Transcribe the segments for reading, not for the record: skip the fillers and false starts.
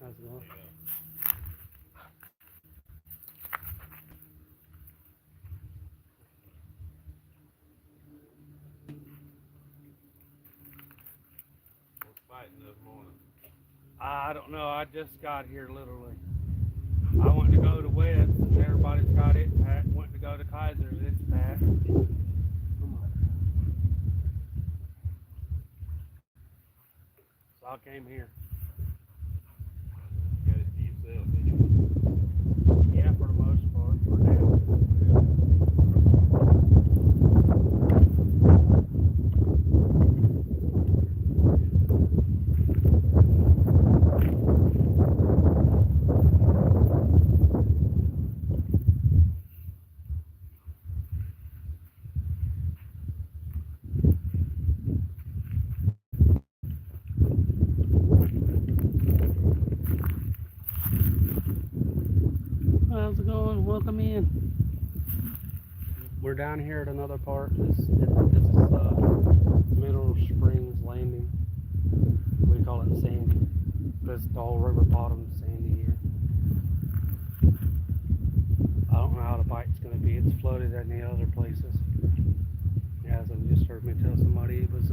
How's it going? What's fighting this morning? I don't know. I just got here literally. I went to go to Webb's and everybody's got it packed. Went to go to Kaiser's, it's packed. So I came here. You got it to yourself, didn't you? Yeah, for the most part, for now. How's it going? Welcome in. We're down here at another part. This is Middle Springs Landing. We call it Sandy because the whole river bottom is sandy here. I don't know how the bite's going to be. It's flooded in the other places. As I just heard me tell somebody, it was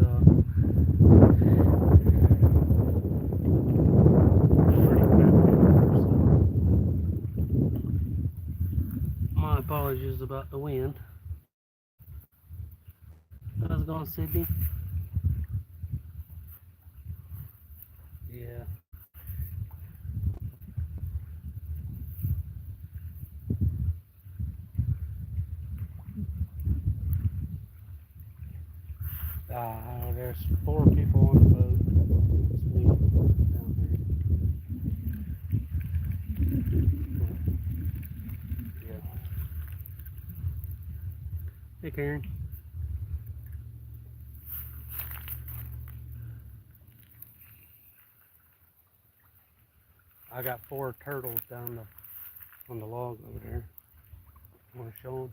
my apologies about the wind. How's it going, Sydney? Yeah. There's 4 people on the boat. It's me down there. Yeah. Hey, Karen. I got 4 turtles down on the log over there. Want to show them?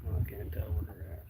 Well, I can't tell where they're at.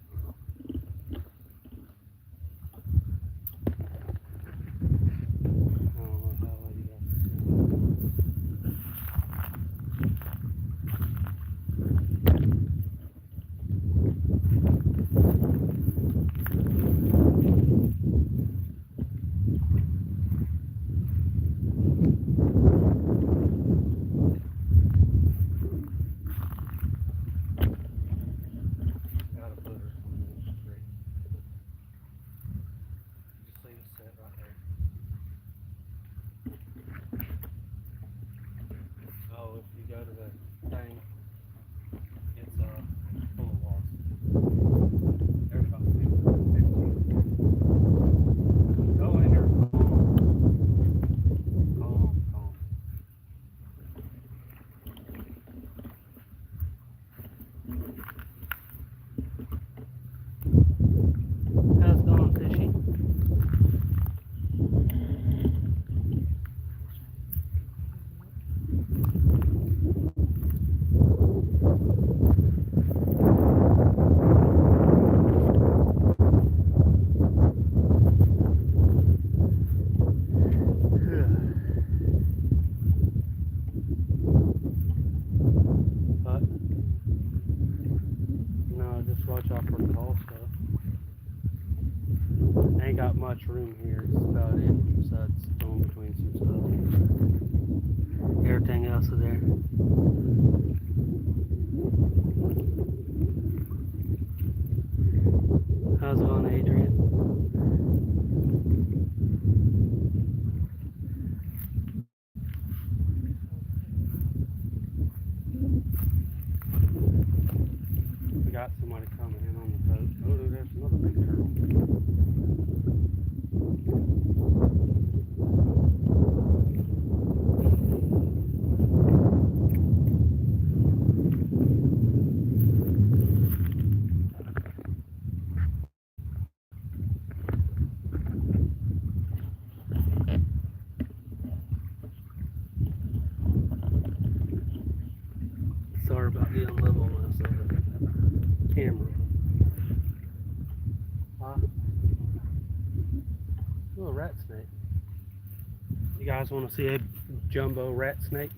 Go to the thing, it's full of wasps. There's about 15. Go in there. Calm. How's it going, Fishy? Watch out for the tall stuff. Ain't got much room here. It's about it. Besides going between some stuff. Everything else is there. How's it going, Adrian? We got somebody coming in on the boat. Oh, there's another big turtle. Sorry about the unlevelness of it. camera. Huh? Little rat snake. You guys want to see a jumbo rat snake?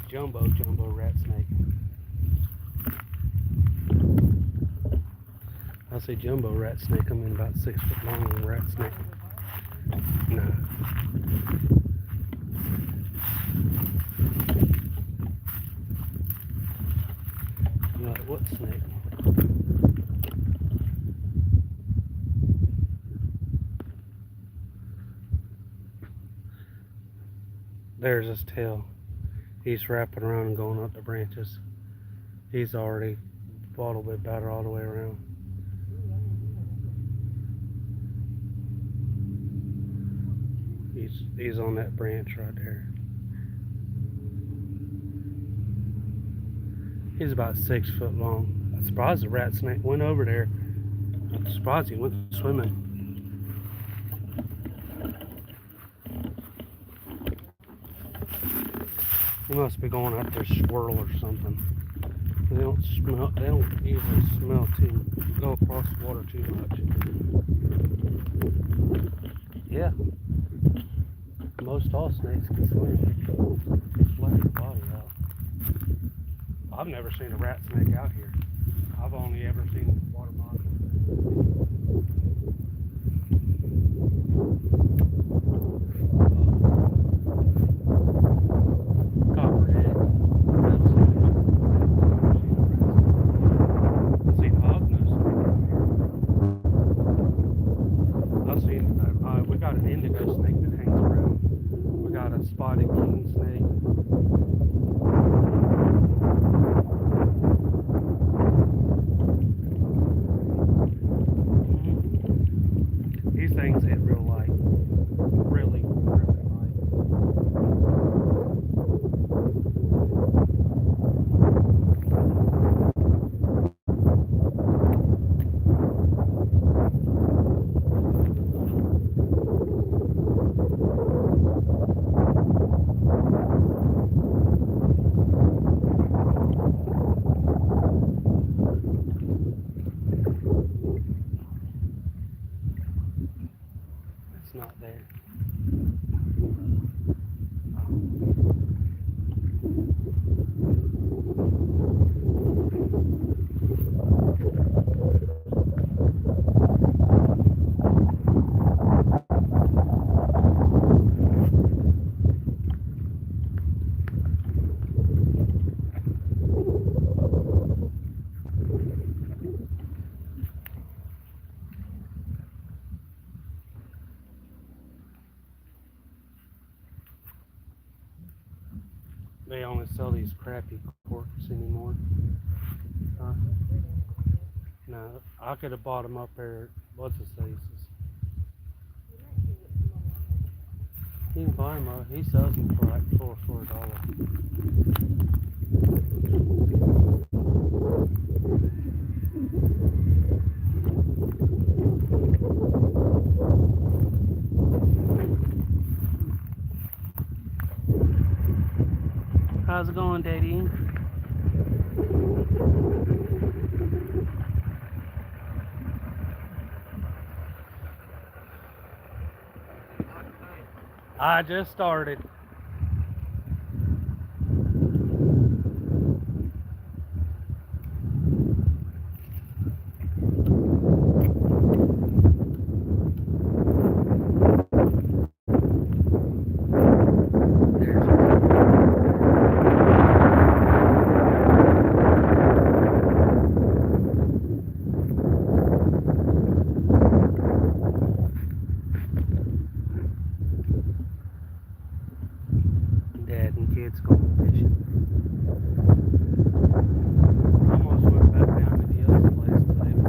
Jumbo rat snake. I say jumbo rat snake. I mean about 6 foot long rat snake. No. What snake? There's his tail. He's wrapping around and going up the branches. He's already bottled with batter all the way around. He's on that branch right there. He's about 6 foot long. I'm surprised the rat snake went over there. I'm surprised he went swimming. He must be going out there swirl or something. They don't smell. They don't usually smell too. Go across the water too much. Yeah. Most all snakes can swim. Flat their body out. I've never seen a rat snake out here. I've only ever seen water monsters. Copperhead. I've seen hognose snake. I've seen. We got an indigo snake that hangs around. We got a spotted king snake. These things hit real light. Really, really light. It's not there. They only sell these crappy corks anymore. Huh? No, I could have bought them up there. What's his faces? You can buy them up. He sells them for like $4 a dollar. How's it going, Daddy? I just started. Dad and kids going fishing. I almost went back down to the other place, but it was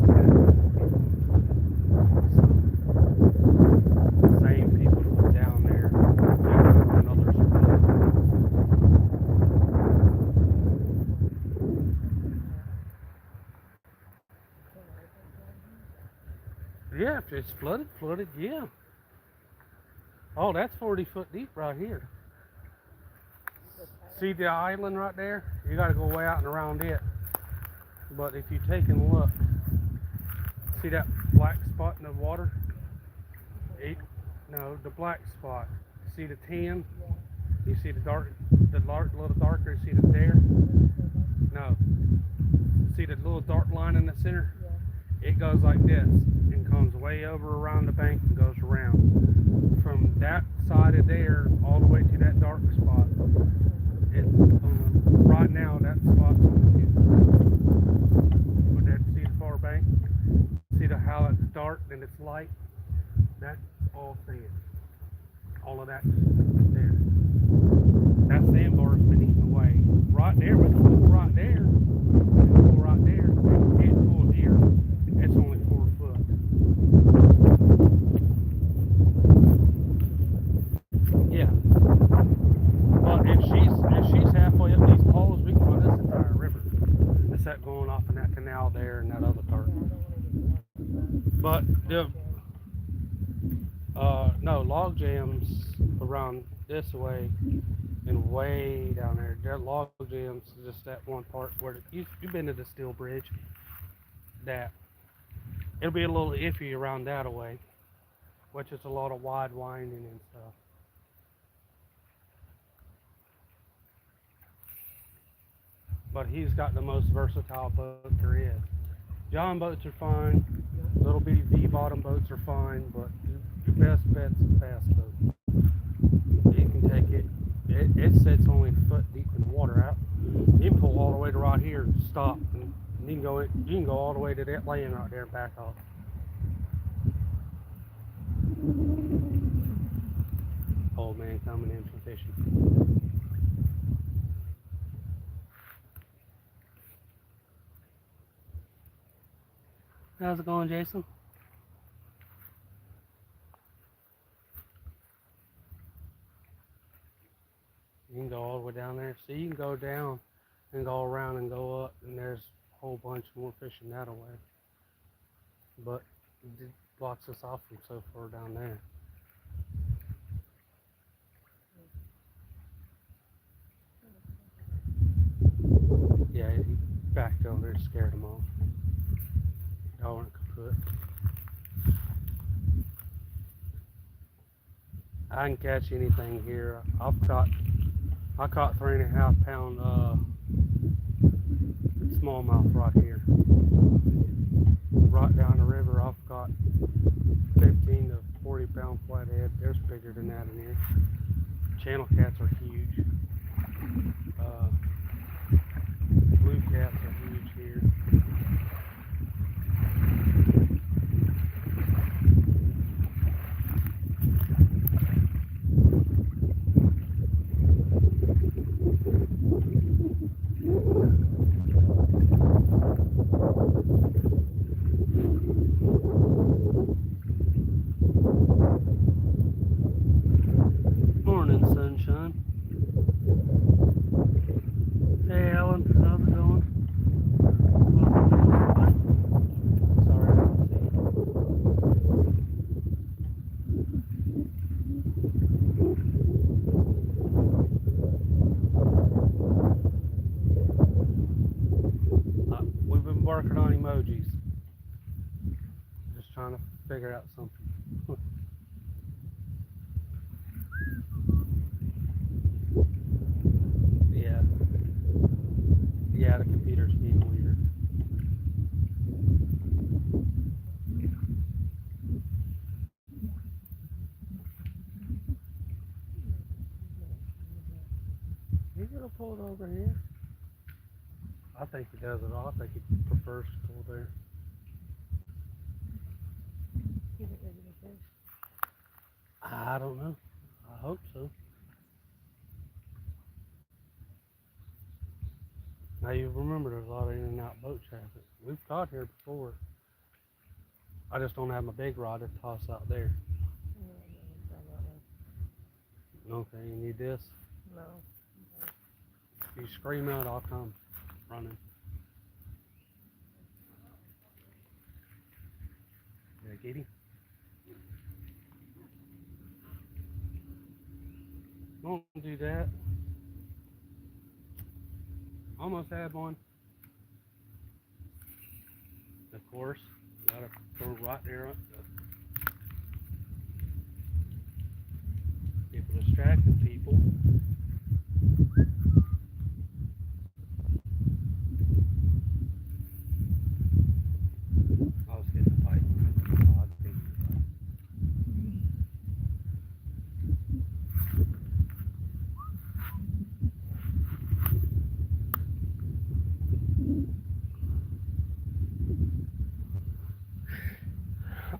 the same people that were down there looking for another spot. Yeah, if it's flooded, yeah. Oh, that's 40 foot deep right here. See the island right there? You gotta go way out and around it. But if you take and look, see that black spot in the water? No, the black spot. See the tan? You see the dark, little darker. You see the there? No. See the little dark line in the center? It goes like this and comes way over around the bank and goes around. From that side of there all the way to that dark spot. Right now that spot's on the view. But there, see the far bank? See how it's dark and it's light? That's all sand. All of that there. That sandbar's been eaten away. Right there, with the pool right there. The pool right there. You can't pull a deer. It's only 4 foot. Yeah. But if she's halfway up these poles, we can run this entire river. Except going off in that canal there and that other part. But the no, log jams around this way and way down there. There log jams is just that one part where you've been to the steel bridge. That it'll be a little iffy around that way, which is a lot of wide winding and stuff. But he's got the most versatile boat there is. John boats are fine. Little bitty V-bottom boats are fine, but your best bet's a fast boat. You can take it. It sits only a foot deep in the water out. You can pull all the way to right here and stop, and you can go all the way to that land right there and back off. Old man coming in from fishing. How's it going, Jason? You can go all the way down there. See, you can go down and go around and go up, and there's a whole bunch more fishing that way. But it blocks us off from so far down there. Yeah, he backed over there, scared them off. Y'all weren't kaput. I can catch anything here. I caught 3.5 pound smallmouth right here. Right down the river, I've got 15 to 40 pound flathead. There's bigger than that in here. Channel cats are huge. Blue cats are huge here. Morning, sunshine. Hey, Alan, how's it going? Sorry, I didn't see you. We've been working on emojis. Just trying to figure out something. Yeah. Yeah, the computer's being weird. You gonna pull it over here? I think he does it all. I think he prefers to pull there. I don't know. I hope so. Now you remember there's a lot of in and out boat traffic. We've caught here before. I just don't have my big rod to toss out there. Okay, you need this? No. If you scream out, I'll come running. Yeah, get him. Don't do that. Almost had one. Of course, got to throw right there. People distracting people. I was getting the pipe. Oh, I'd take the pipe.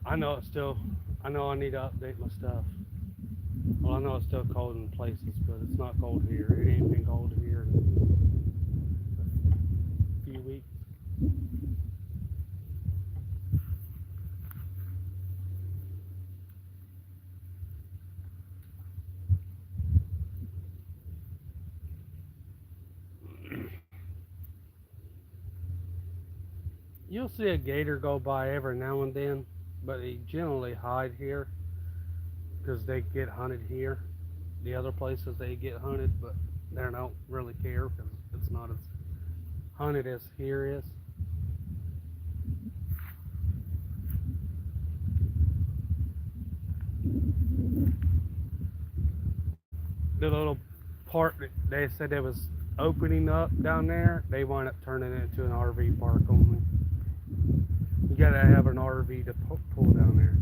I know I need to update my stuff. Well, I know it's still cold in places, but it's not cold here. It ain't been cold here in a few weeks. You'll see a gator go by every now and then, but they generally hide here because they get hunted here. The other places they get hunted, but they don't really care because it's not as hunted as here is. The little part that they said it was opening up down there, they wound up turning it into an RV park only. You gotta have an RV to pull down there.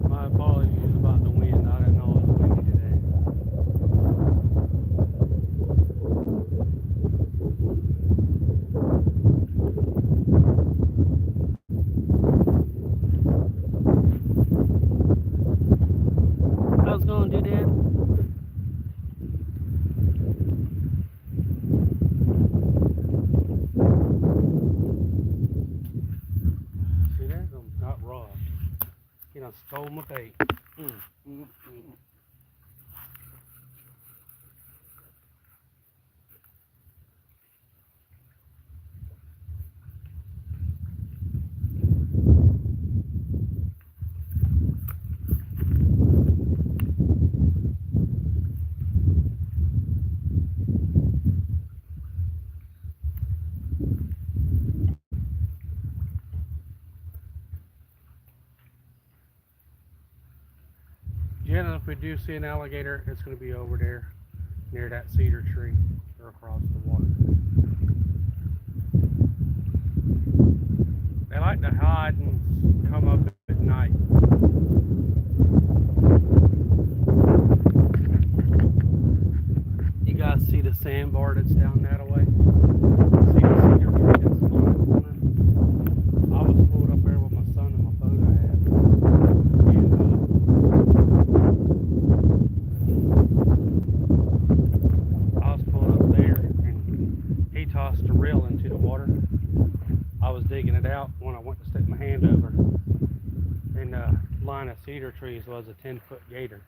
My apologies about the wind. I didn't know it was windy today. I was gonna do that. See there? Got robbed. You know, stole my bait. Generally, if we do see an alligator, it's going to be over there near that cedar tree or across the water. They like to hide and come up at night. You guys see the sandbar that's down that way? See the cedar tree that's on the corner? I was pulled up there with my son and my boat I had. I was pulled up there and he tossed a reel into the water. I was digging it out when I went to stick my hand over. And the line of cedar trees was a 10-foot gator.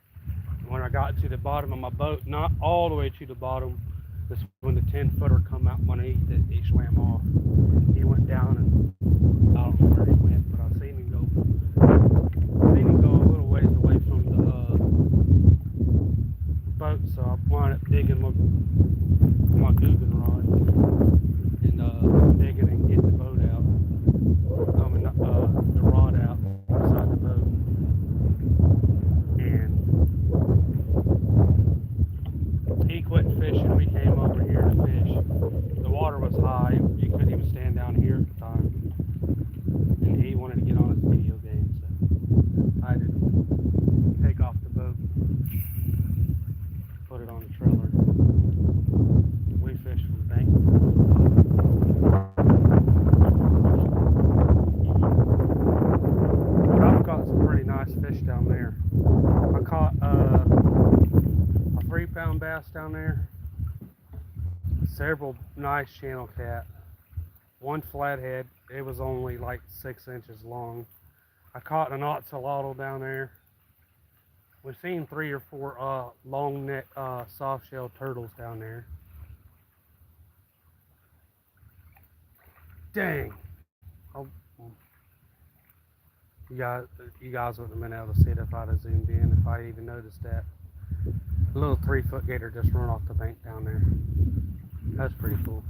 When I got to the bottom of my boat, not all the way to the bottom, this when the 10-footer come out underneath it, he swam off. He went down and I don't know where he went, but I seen him go a little ways away from the boat, so I wound up digging my googling rod and digging and getting the boat out. The rod out inside the boat. And he quit fishing. We came over here to fish. The water was high. You couldn't even stand down here at the time. And he wanted to get on his video game, so I had to take off the boat, put it on the trailer. We fished from bank. But I've caught some pretty nice fish down there. I caught a 3-pound bass down there, several nice channel cat, one flathead. It was only like 6 inches long. I caught an oxalotl down there. We've seen 3 or 4 long neck soft shell turtles down there. Dang. You guys wouldn't have been able to see it if I'd have zoomed in, if I even noticed that. A little 3-foot gator just run off the bank down there. That's pretty cool.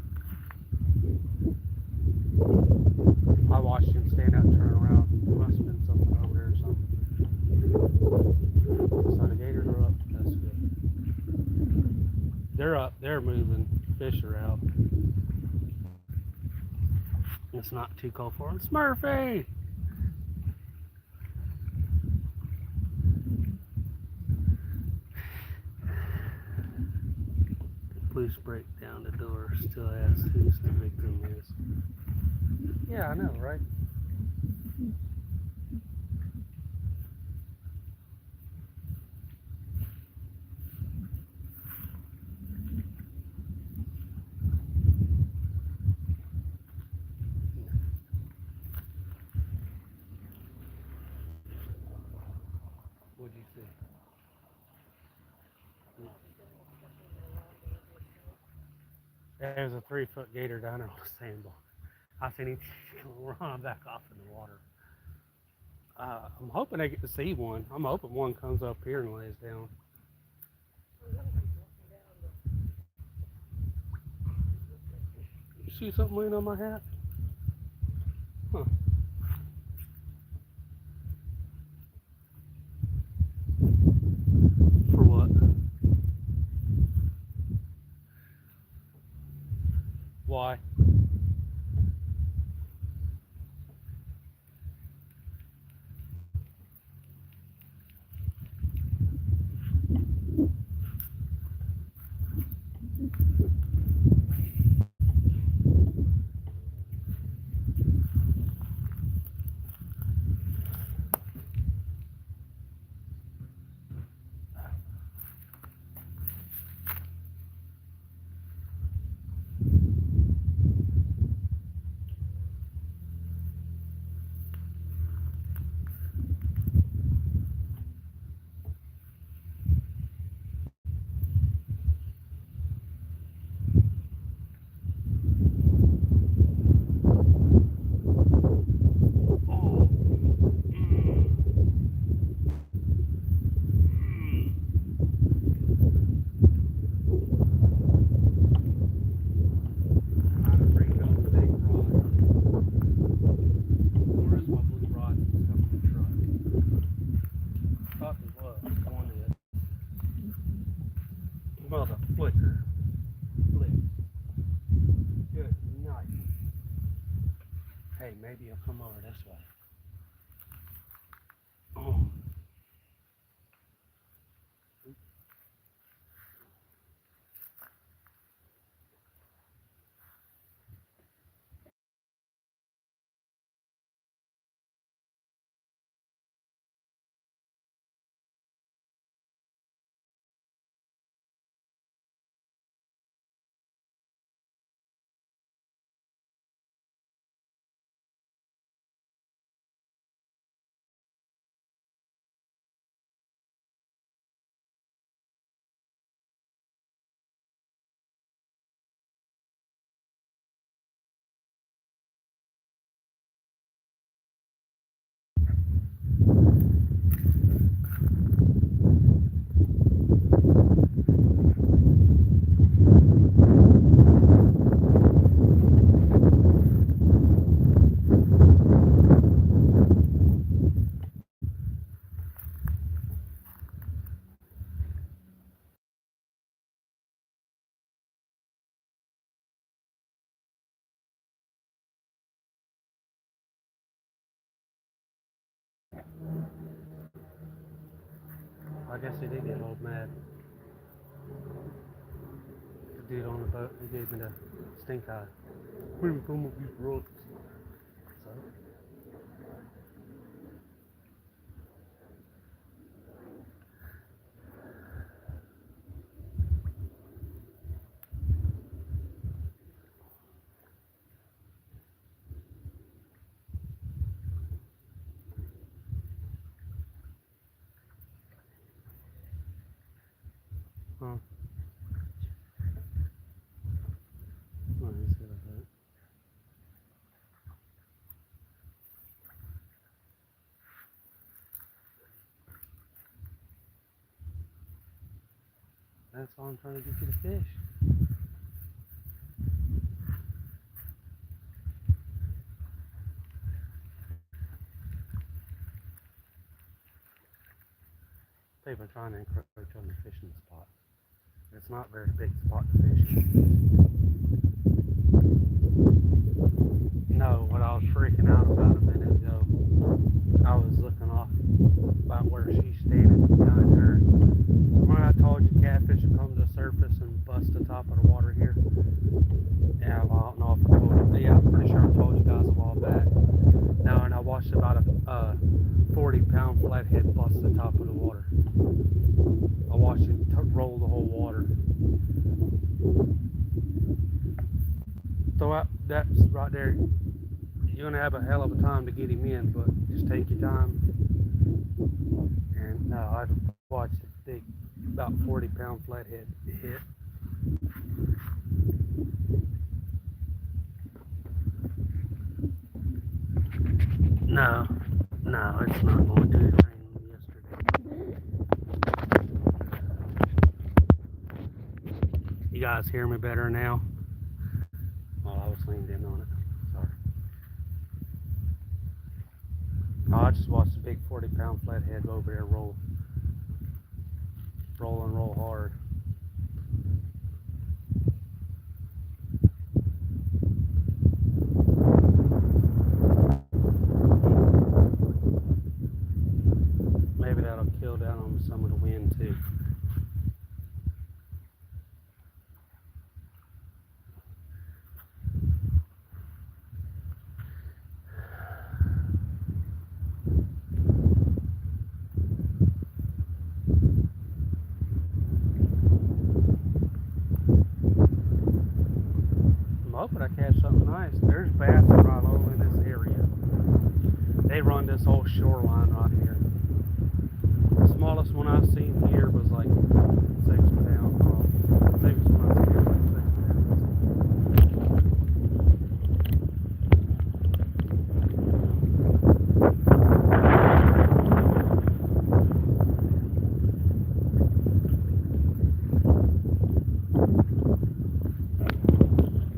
I watched him stand up and turn around. Must have been something over there or something. So the gators are up. That's good. They're up. They're moving. Fish are out. It's not too cold for them. Smurfy! Police break down the door. Still asks who's the victim is. Yeah, I know, right? What'd you see? There's a 3-foot gator down there on the sandbar. I seen him run back off in the water. I'm hoping I get to see one. I'm hoping one comes up here and lays down. You see something laying on my hat? Huh. For what? Why? Mother flicker. Flick. Good night. Hey, maybe he'll come over this way. Oh. I guess he did get old mad. The dude on the boat, he gave me the stink eye. Where we come with these rocks? So, huh? Oh, he's got a boat. That's all I'm trying to get you to fish. People are trying to encroach on the fishing spot. It's not a very big spot to fish. No, what I was freaking out about a minute ago, I was looking off about where she's standing behind her. When I told you catfish would come to the surface and bust the top of the water here. Yeah, well, I don't know if I told you. Yeah, I'm pretty sure I told you guys a while back. No, and I watched about a 40-pound flathead bust the top of the water. I watched it roll the whole water. So that's right there. You're gonna have a hell of a time to get him in, but just take your time. And no, I watched a big, about 40-pound flathead hit. No, it's not going to. It rained yesterday. You guys hear me better now? Well, I was leaned in on it. Sorry. No, I just watched a big 40-pound flathead over there roll hard. Maybe that'll kill down on some of the wind too. I'm hoping I catch something nice. There's bass right over in this area. They run this whole shoreline right here. The smallest one I've seen here was like 6 pounds. The biggest one I've seen here was like 6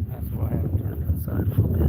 That's why I have to turn that side a little bit.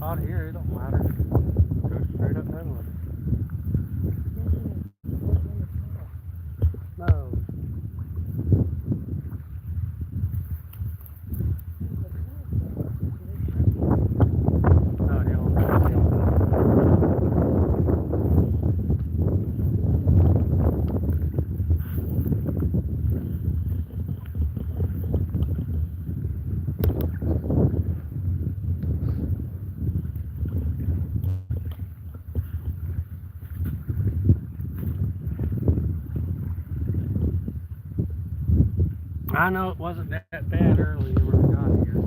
Out here, it don't matter. Go straight up that way. No. No, they don't. I know it wasn't that bad earlier when I got here.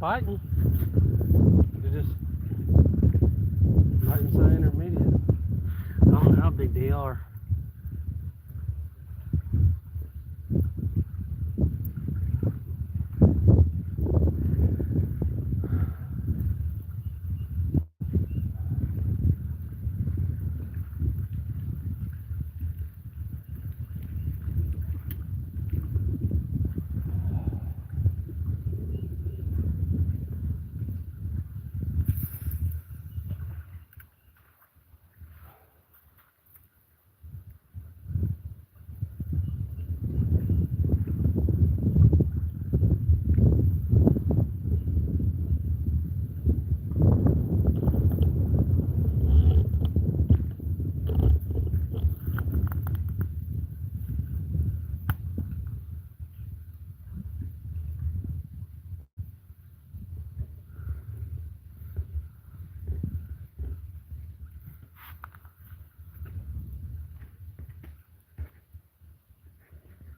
fighting. They're just fighting some intermediate. I don't know how big they are.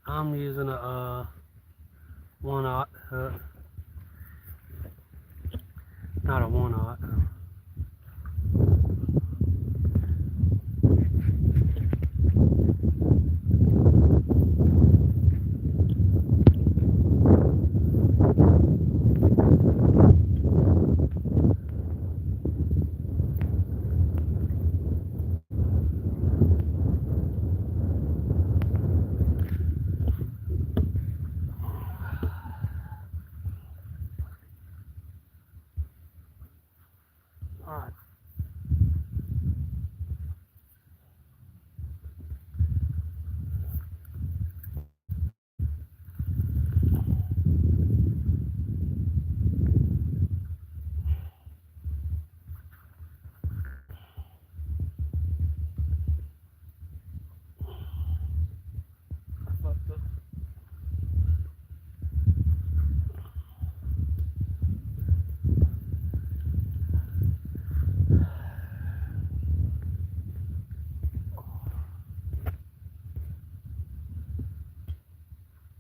I'm using a 1/0 hook. Not a 1/0. Alright.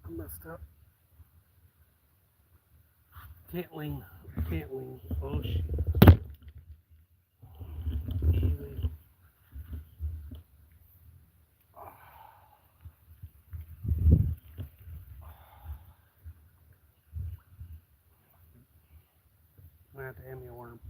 I messed up. Can't lean. Can't lean. Oh shit. Easy. I'm gonna have to hand me a worm.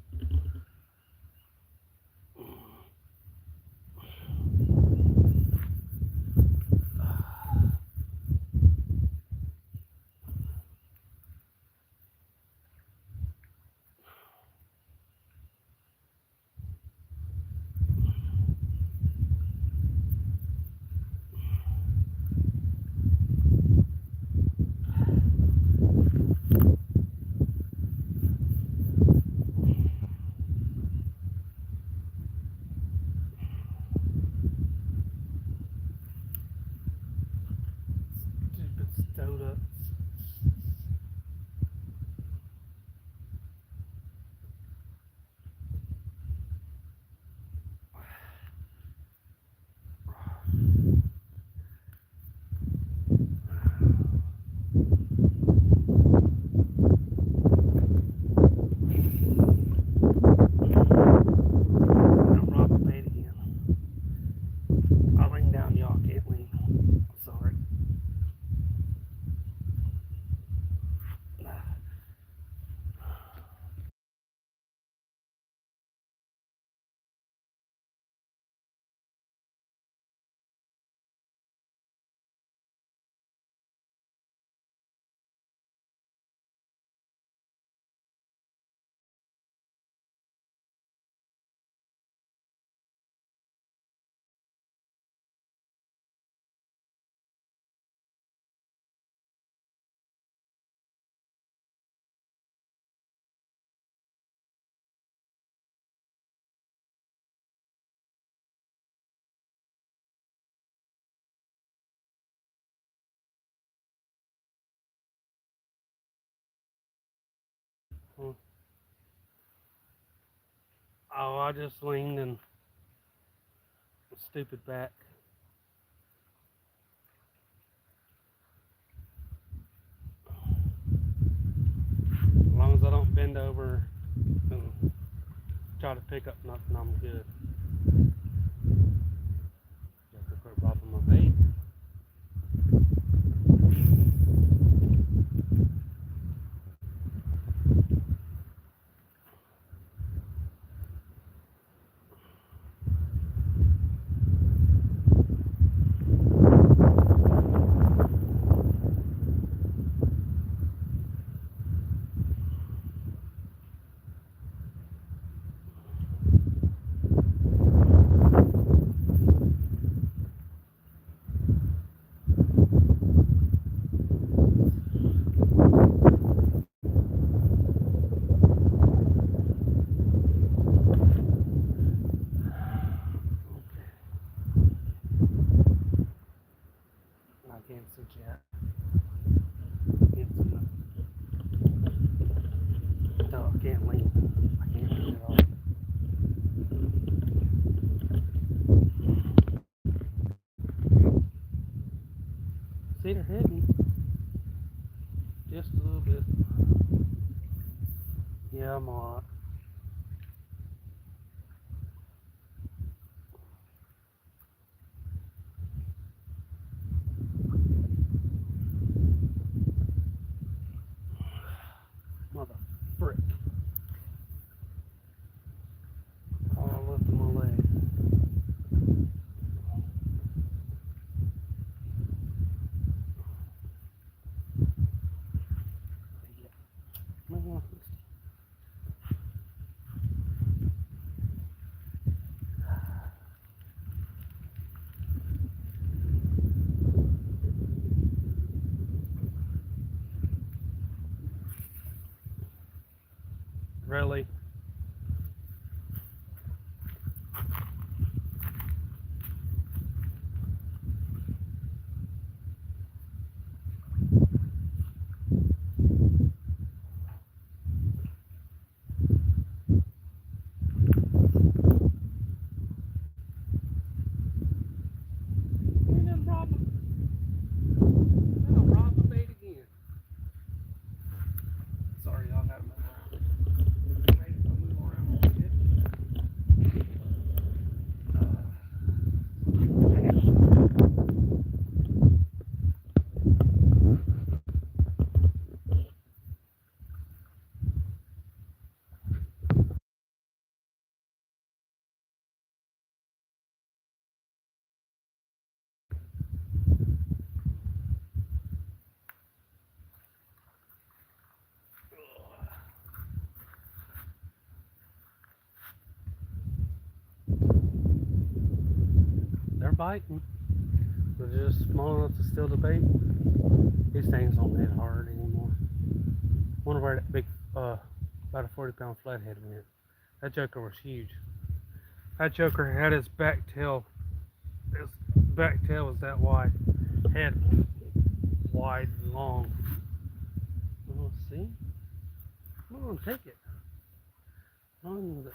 Stupid stowed up. I'm robbing bait again. I'll lean down, y'all can't lean. Sorry. Oh, I just leaned and stupid back. As long as I don't bend over and try to pick up nothing, I'm good. Got the quick drop on my bait. I can't see chat. Can't see nothing. No, I can't lean. I can't lean at all. See, they're hitting just a little bit. Yeah, I'm alright. Mother frick. Oh, I lifted my leg. Man, really? You done robbed my bait again. Sorry, y'all got my bait. I'll move around a little bit. They're biting. They're just small enough to steal the bait. These things don't hit hard anymore. Wonder where that big, about a 40-pound flathead went. That joker was huge. That joker had his back tail was that wide. Head wide and long. Oh, see? Come on, take it. On with it.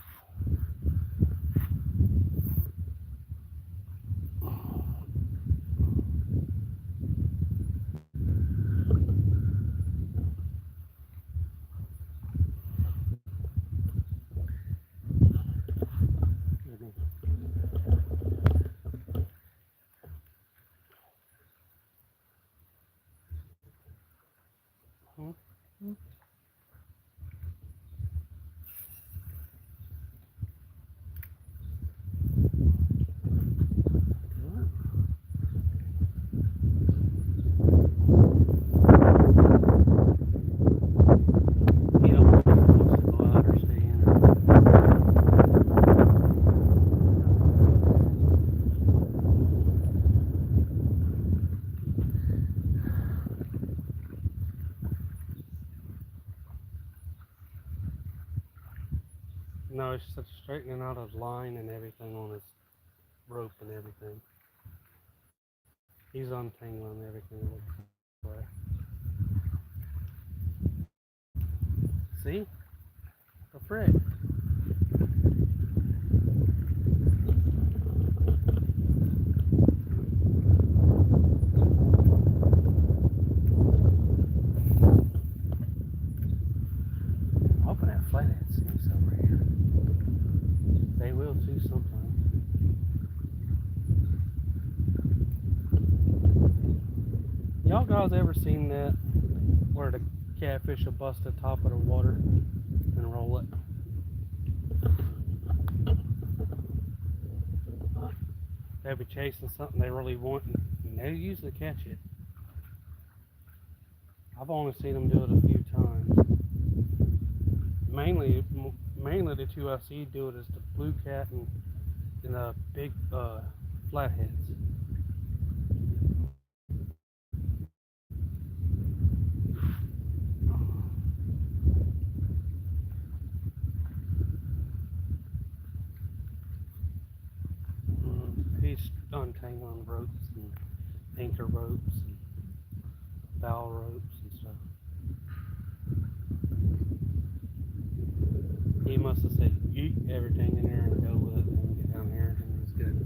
No, it's just straightening out his line and everything on his rope and everything. He's untangling everything. See? The frick. Y'all guys ever seen that where the catfish will bust the top of the water and roll it? They'll be chasing something they really want and they usually catch it. I've only seen them do it a few times. Mainly the two I see do it is the blue cat and the big flatheads. He's untangling ropes and anchor ropes and bow ropes and stuff. He must have said, eat everything in there and go with it and get down here, and it was good.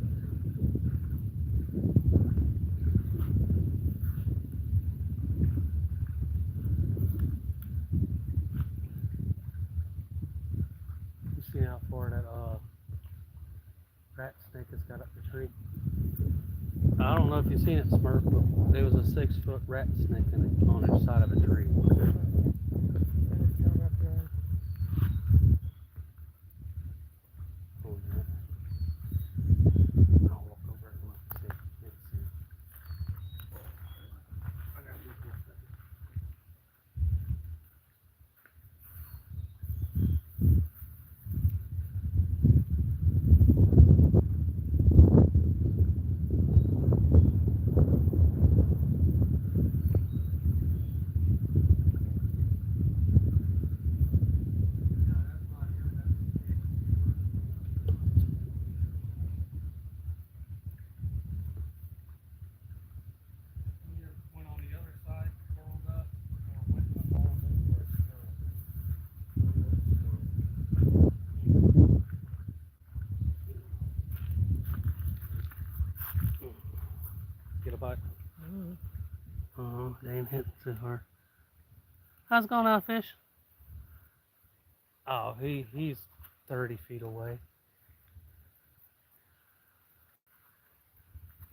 You see how far that rat snake has got up the tree? I don't know if you've seen it, Smurf, but there was a 6-foot rat snake on the side of a tree. I'll walk over and look and see. Let's see. I gotta do this thing. Went on the other side, curled up, or went in the hole where it's Get a bite. Oh, they ain't hitting too hard. How's it going out, fish? Oh, he's 30 feet away.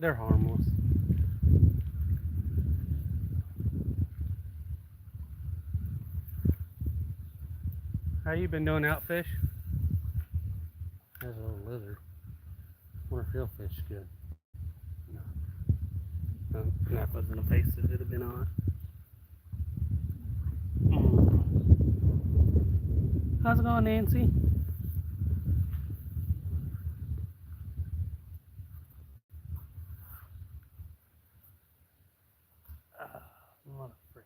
They're harmless. How you been doing out, fish? There's a little lizard. Wonder if he'll fish good. No. That wasn't a face that would have been on. How's it going, Nancy? What a frick.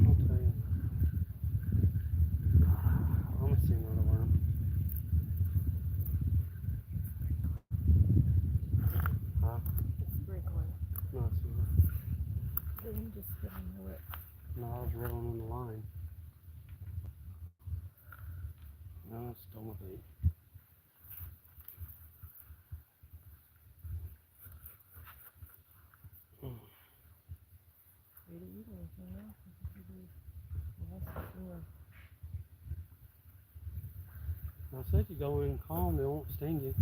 I'll tell you. I'm gonna see another worm. Huh? Sprinkler. No, it's not. Didn't just get into it. No, I was reeling in the line. No, it's still a bait. Ready to eat anything else? Yeah. I said you go in calm, they won't sting you.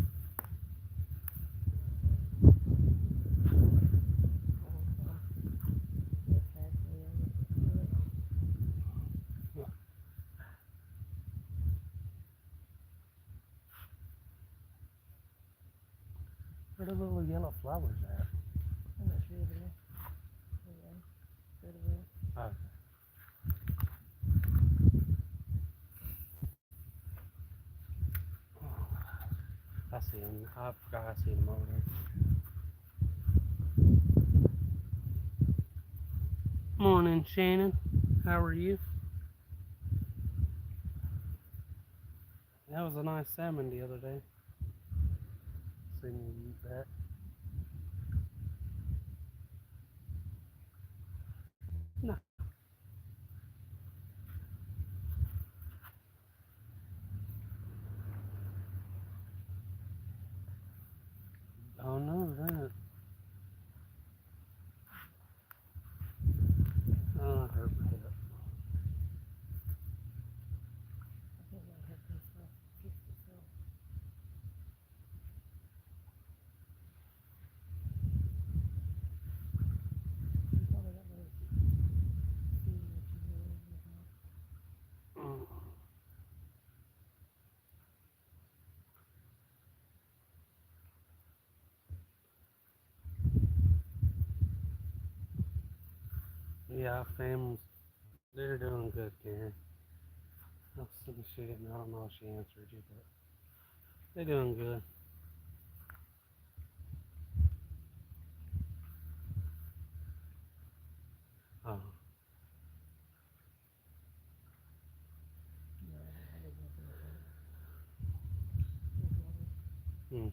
the little yellow flowers at? I'm not sure over there. Yeah. Right over there. Oh. I see him. I forgot I see him over there. Morning, Shannon. How are you? That was a nice salmon the other day. Seen you eat that. No. Oh no, that. Oh, it hurt my hip. I think my head piece off. Fixed itself. You probably got those feet that you really without. Mm. Yeah, family's, they're doing good, Karen. I was thinking she didn't, I don't know if she answered you, but they're doing good. Oh, No, I didn't have anything. hmm.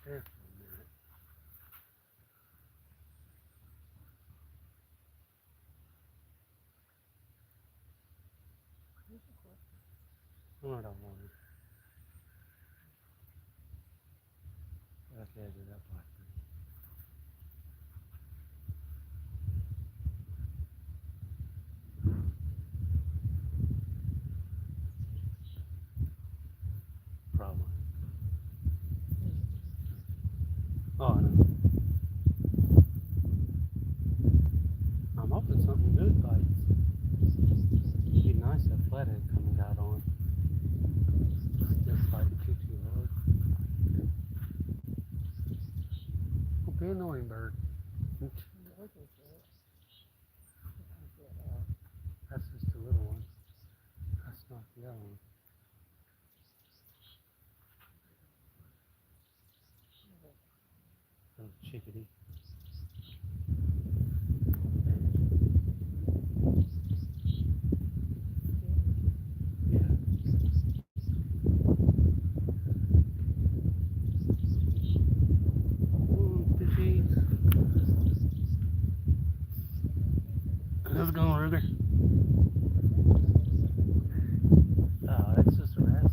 There for a minute. Oh, I don't want it. That's the edge of that blackberry. Probably. Oh, I know. I'm hoping something good bites. It'd be nice if flathead coming out on. Just like too hard. Don't be annoying, bird. I'm looking for it. I can't see it now. That's just a little one. That's not the other one. Little chickadee. Yeah. Fishies. How's it going, Ruger? Oh, that's just a rat.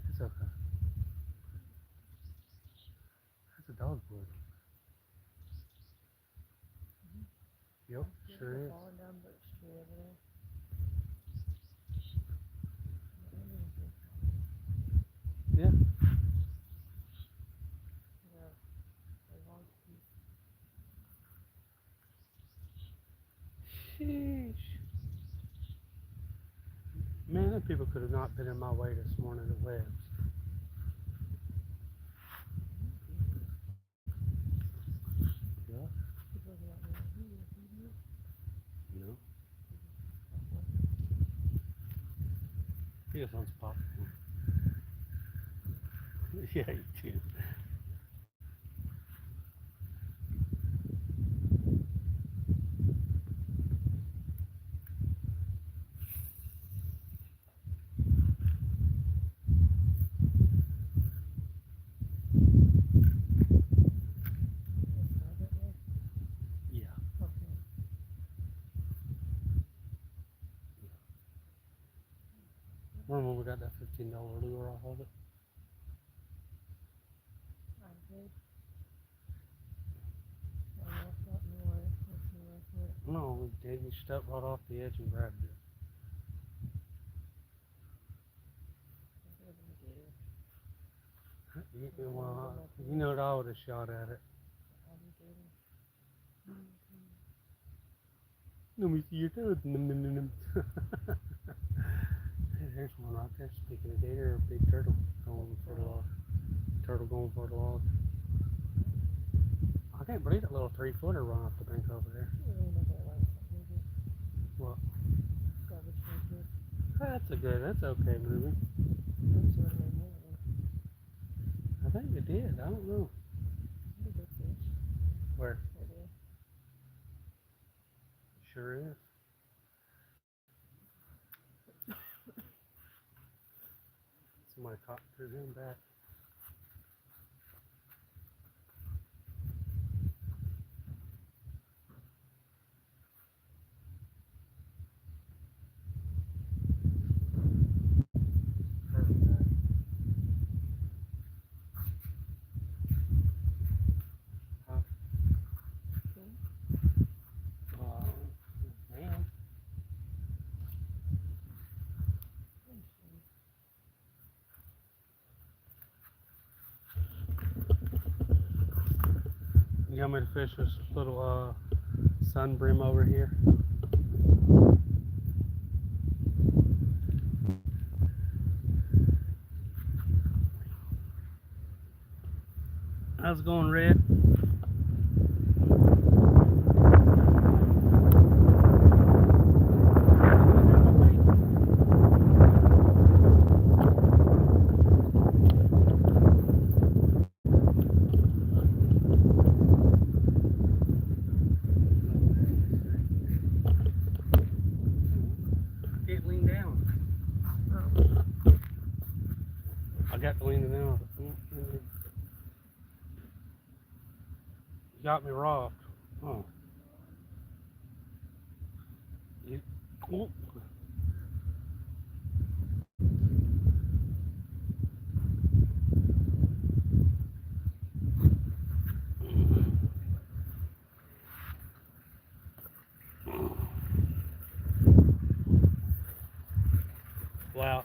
It's okay. That's a dogwood. Yep, sure is. Falling down birch tree over there. Yeah. Yeah. A long piece. Sheesh. Man, them people could have not been in my way this morning at Webb's. Yeah. People are like, "Who is he?" You know? He just wants popcorn. Yeah, you too. Yeah. Okay. Remember when we got that $15 lure off of it? I'm good. No, that's not more. That's more for it. No, we did. We stepped right off the edge and grabbed it. Well, you know what I would have shot at it. Let me see your toes. Hey, there's one right there. Speaking of gator, a big turtle going for the log. Turtle going for the log. I can't believe that little 3-footer run off the bank over there. What? That's that's okay movie. I think it did. I don't know. Where? Sure is. Somebody caught through him back. Man. You want me to fish this little sun brim over here? How's it going, Red? Can't lean down. I got to lean down. You got me robbed. Oh. You, oh. Wow.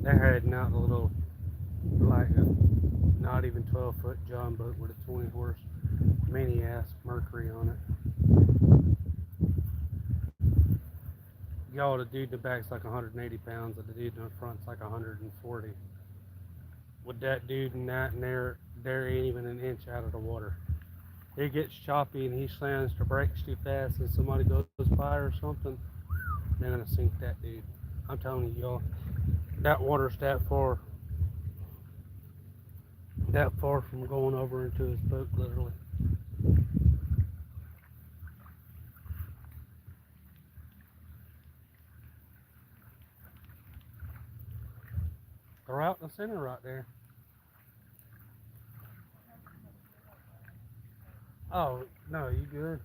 They're heading out a little, like a not even 12-foot John boat with a 20-horse mini ass Mercury on it. Y'all, the dude in the back's like 180 pounds, and the dude in the front's like 140. With that dude and that, and there ain't even an inch out of the water. It gets choppy and he slams the brakes too fast, and somebody goes by or something, they're gonna sink that dude. I'm telling you, y'all, that water's that far from going over into his boat, literally. They're out in the center right there. Oh, no, you good?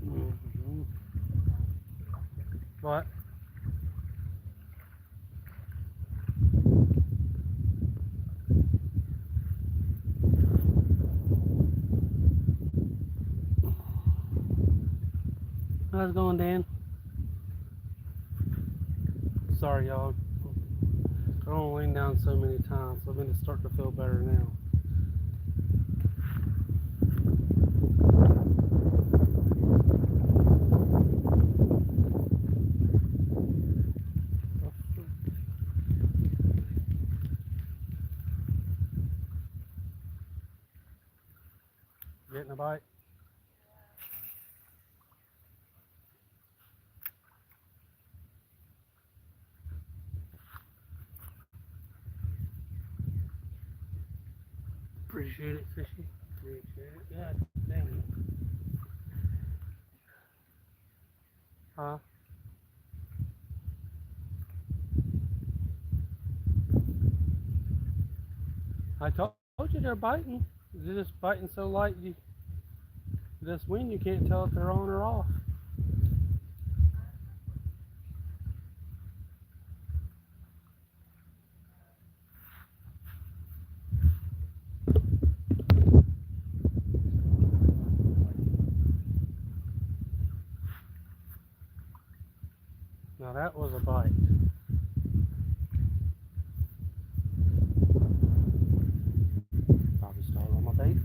Mm-hmm. What? How's it going, Dan? Sorry, y'all. I don't lean down so many times. I'm going to start to feel better now. Getting a bite? Appreciate it, fishy. Appreciate it. God damn it. Huh? I told you they're biting. They're just biting so light. This wind, you can't tell if they're on or off. Now that was a bite. Probably start on my bait.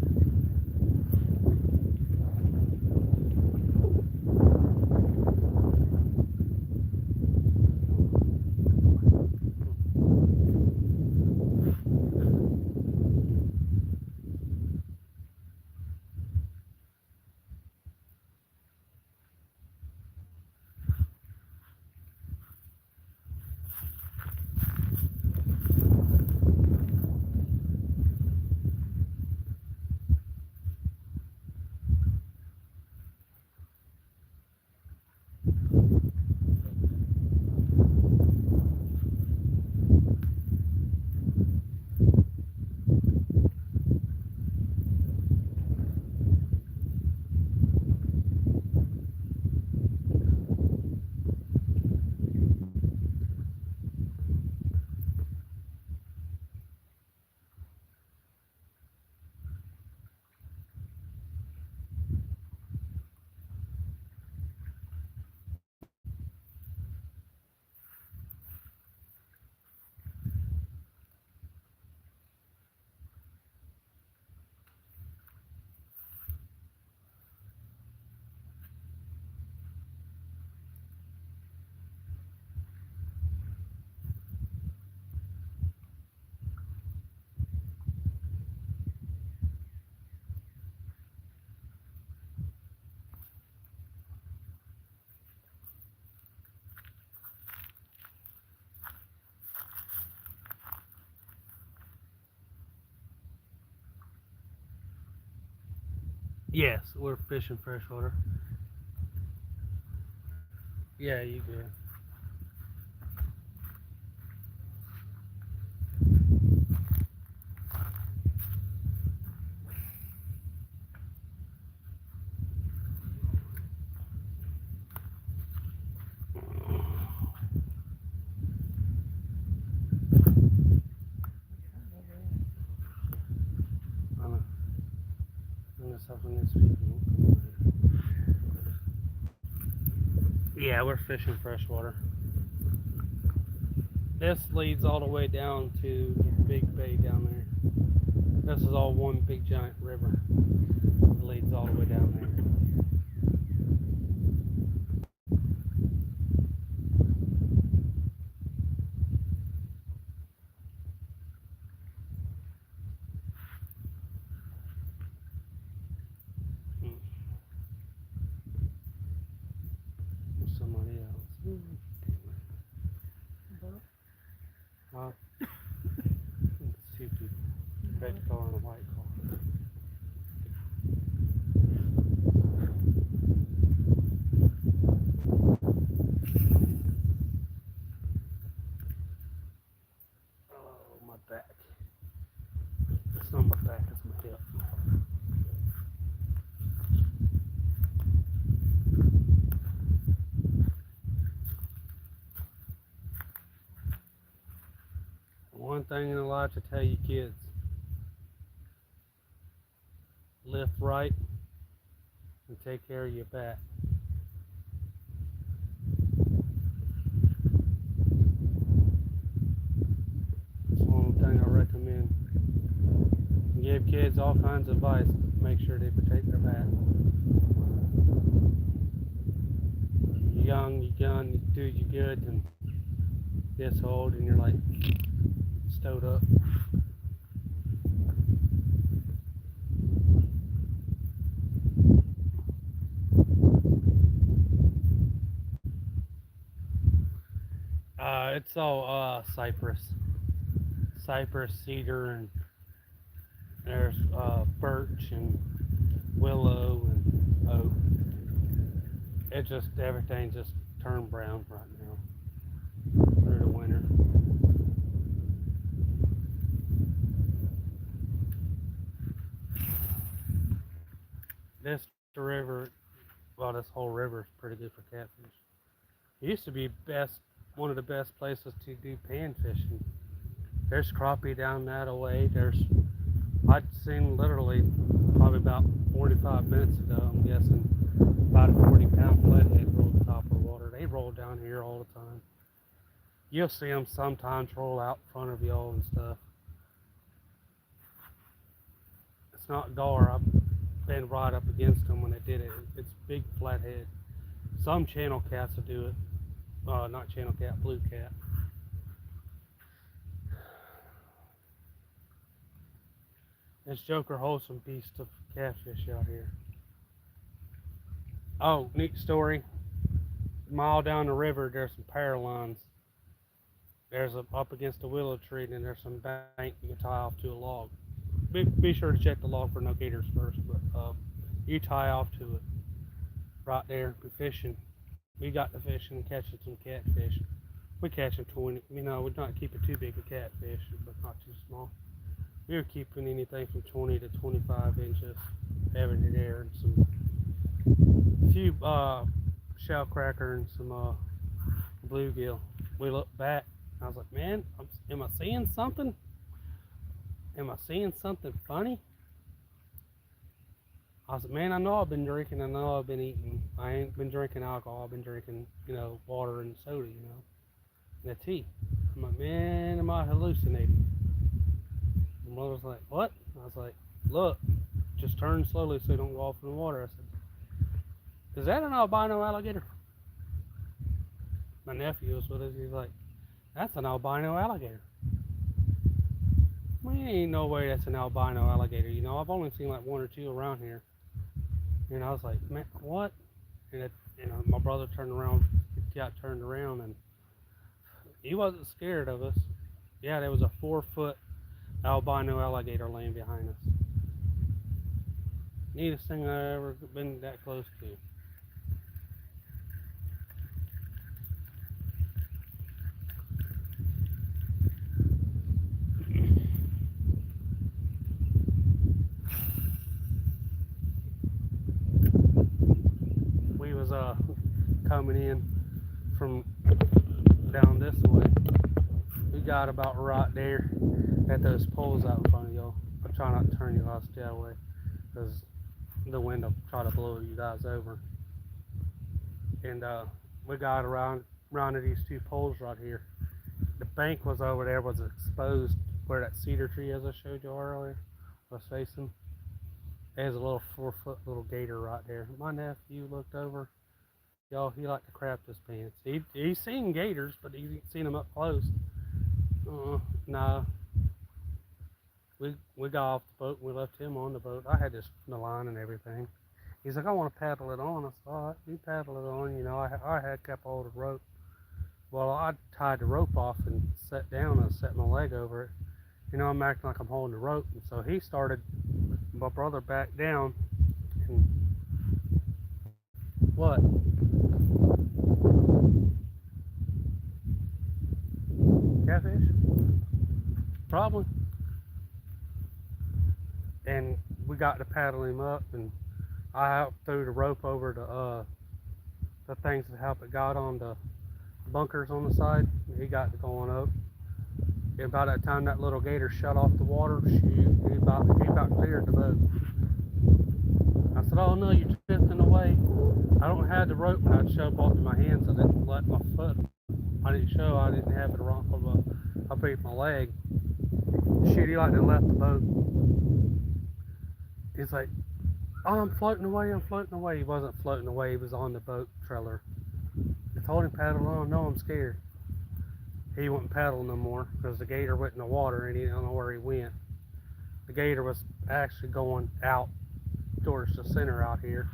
Yes, we're fishing freshwater. Yeah, you good. I'm just hoping this people won't come over. Yeah, we're fishing freshwater. This leads all the way down to the big bay down there. This is all one big giant river. It leads all the way down there. thing in life to tell you kids. Lift right and take care of your back. It's one thing I recommend. Give kids all kinds of advice. Make sure they protect their back. You're young, you do you good, and gets old and you're like stowed up. It's all cypress, cedar, and there's birch and willow and oak. It just everything just turned brown right now through the winter. This river, well, this whole river is pretty good for catfish. It used to be one of the best places to do pan fishing. There's crappie down that way. I'd seen literally probably about 45 minutes ago, I'm guessing, about a 40-pound flathead rolled the top of the water. They roll down here all the time. You'll see them sometimes roll out in front of y'all and stuff. It's not gar. I've been right up against them when they did it. It's big flathead. Some channel cats will do it. Not channel cat, blue cat. This Joker wholesome beast of catfish out here. Oh, neat story. A mile down the river, there's some power lines. There's up against a willow tree, and then there's some bank you can tie off to a log. Be sure to check the log for no gators first, but you tie off to it right there. Be fishing. We got to fishing and catching some catfish. We catching 20. We're not keeping too big a catfish, but not too small. We were keeping anything from 20 to 25 inches, having it there, and a few shell cracker and some bluegill. We looked back. I was like, man, am I seeing something? Am I seeing something funny? I was like, man, I know I've been drinking. I know I've been eating. I ain't been drinking alcohol. I've been drinking, water and soda, and a tea. I'm like, man, am I hallucinating? My mother was like, what? I was like, look, just turn slowly so you don't go off in the water. I said, is that an albino alligator? My nephew was with us. He's like, that's an albino alligator. Well, ain't no way that's an albino alligator. I've only seen like one or two around here. And I was like, man, what? And my brother turned around, turned around, and he wasn't scared of us. Yeah, there was a 4-foot albino alligator laying behind us. Neatest thing I ever been that close to. We was coming in from down this way. We got about right there at those poles out in front of y'all. I'm trying not to turn you guys that way because the wind will try to blow you guys over. And we got around to these two poles right here. The bank was over there, was exposed where that cedar tree, as I showed you earlier, was facing. There's a little 4-foot little gator right there. My nephew looked over. Y'all, he liked to crap his pants. He's seen gators, but he's seen them up close. Nah. We got off the boat and we left him on the boat. I had the line and everything. He's like, I want to paddle it on. I said, all right, you paddle it on. I had kept hold of the rope. Well, I tied the rope off and sat down and set my leg over it. I'm acting like I'm holding the rope. And so he started, my brother back down. And what? Catfish? Probably. And we got to paddle him up, and I threw the rope over the things that help it got on the bunkers on the side. He got to going up. And by that time that little gator shut off the water, shoot, he about cleared the boat. I said, "Oh no, you're drifting away." I don't have the rope, and I'd shove off in my hands. I didn't let my foot. I didn't show. I didn't have it around underneath my leg. Shoot, he like to left the boat. He's like, "Oh, I'm floating away. I'm floating away." He wasn't floating away. He was on the boat trailer. I told him paddle on. No, I'm scared. He wouldn't paddle no more because the gator went in the water and he didn't know where he went. The gator was actually going out towards the center out here.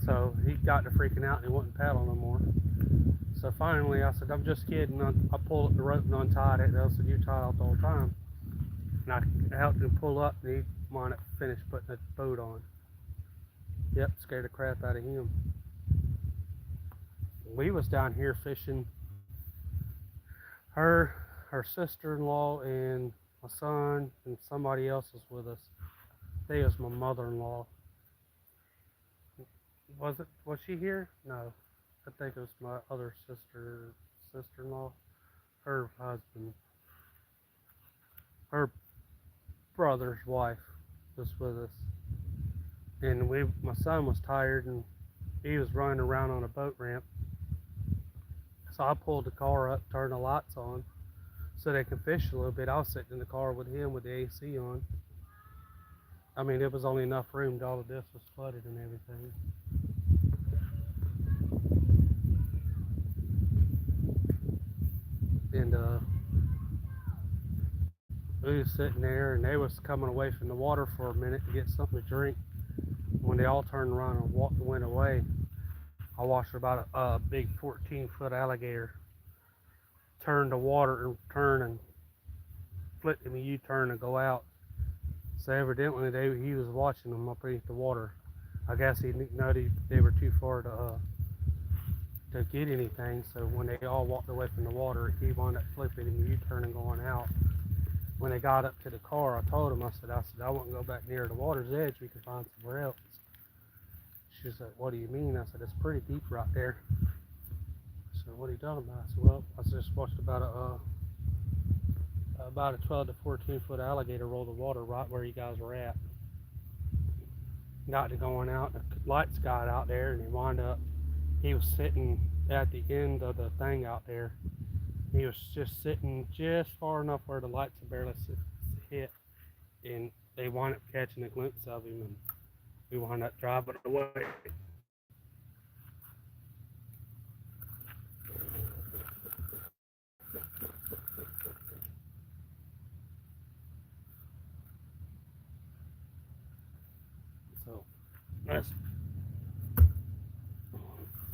So he got to freaking out and he wouldn't paddle no more. So finally I said, "I'm just kidding." I pulled up the rope and untied it. I said, "You tie out the whole time." And I helped him pull up and he wanted to finish putting the boat on. Yep, scared the crap out of him. We was down here fishing. Her sister-in-law and my son and somebody else was with us. They was my mother-in-law. Was she here? No. I think it was my other sister-in-law. Her husband. Her brother's wife was with us. And my son was tired and he was running around on a boat ramp. So I pulled the car up, turned the lights on so they could fish a little bit. I was sitting in the car with him with the AC on. I mean, it was only enough room. All of this was flooded and everything. And we was sitting there and they was coming away from the water for a minute to get something to drink. When they all turned around and went away, I watched about a big 14-foot alligator turn the water and turn and flip him a U-turn and go out. So evidently he was watching them up beneath the water. I guess he knew they were too far to get anything. So when they all walked away from the water, he wound up flipping him a U-turn and going out. When they got up to the car, I told him, I said, "I wouldn't go back near the water's edge. We could find somewhere else." She said, "What do you mean?" I said, "It's pretty deep right there." She said, "What are you talking about?" I said, "Well, I just watched about a 12 to 14-foot alligator roll the water right where you guys were at. Got to going out, the lights got out there, and he was sitting at the end of the thing out there. He was just sitting just far enough where the lights had barely hit, and they wound up catching a glimpse of him, and we wound up driving away. So that's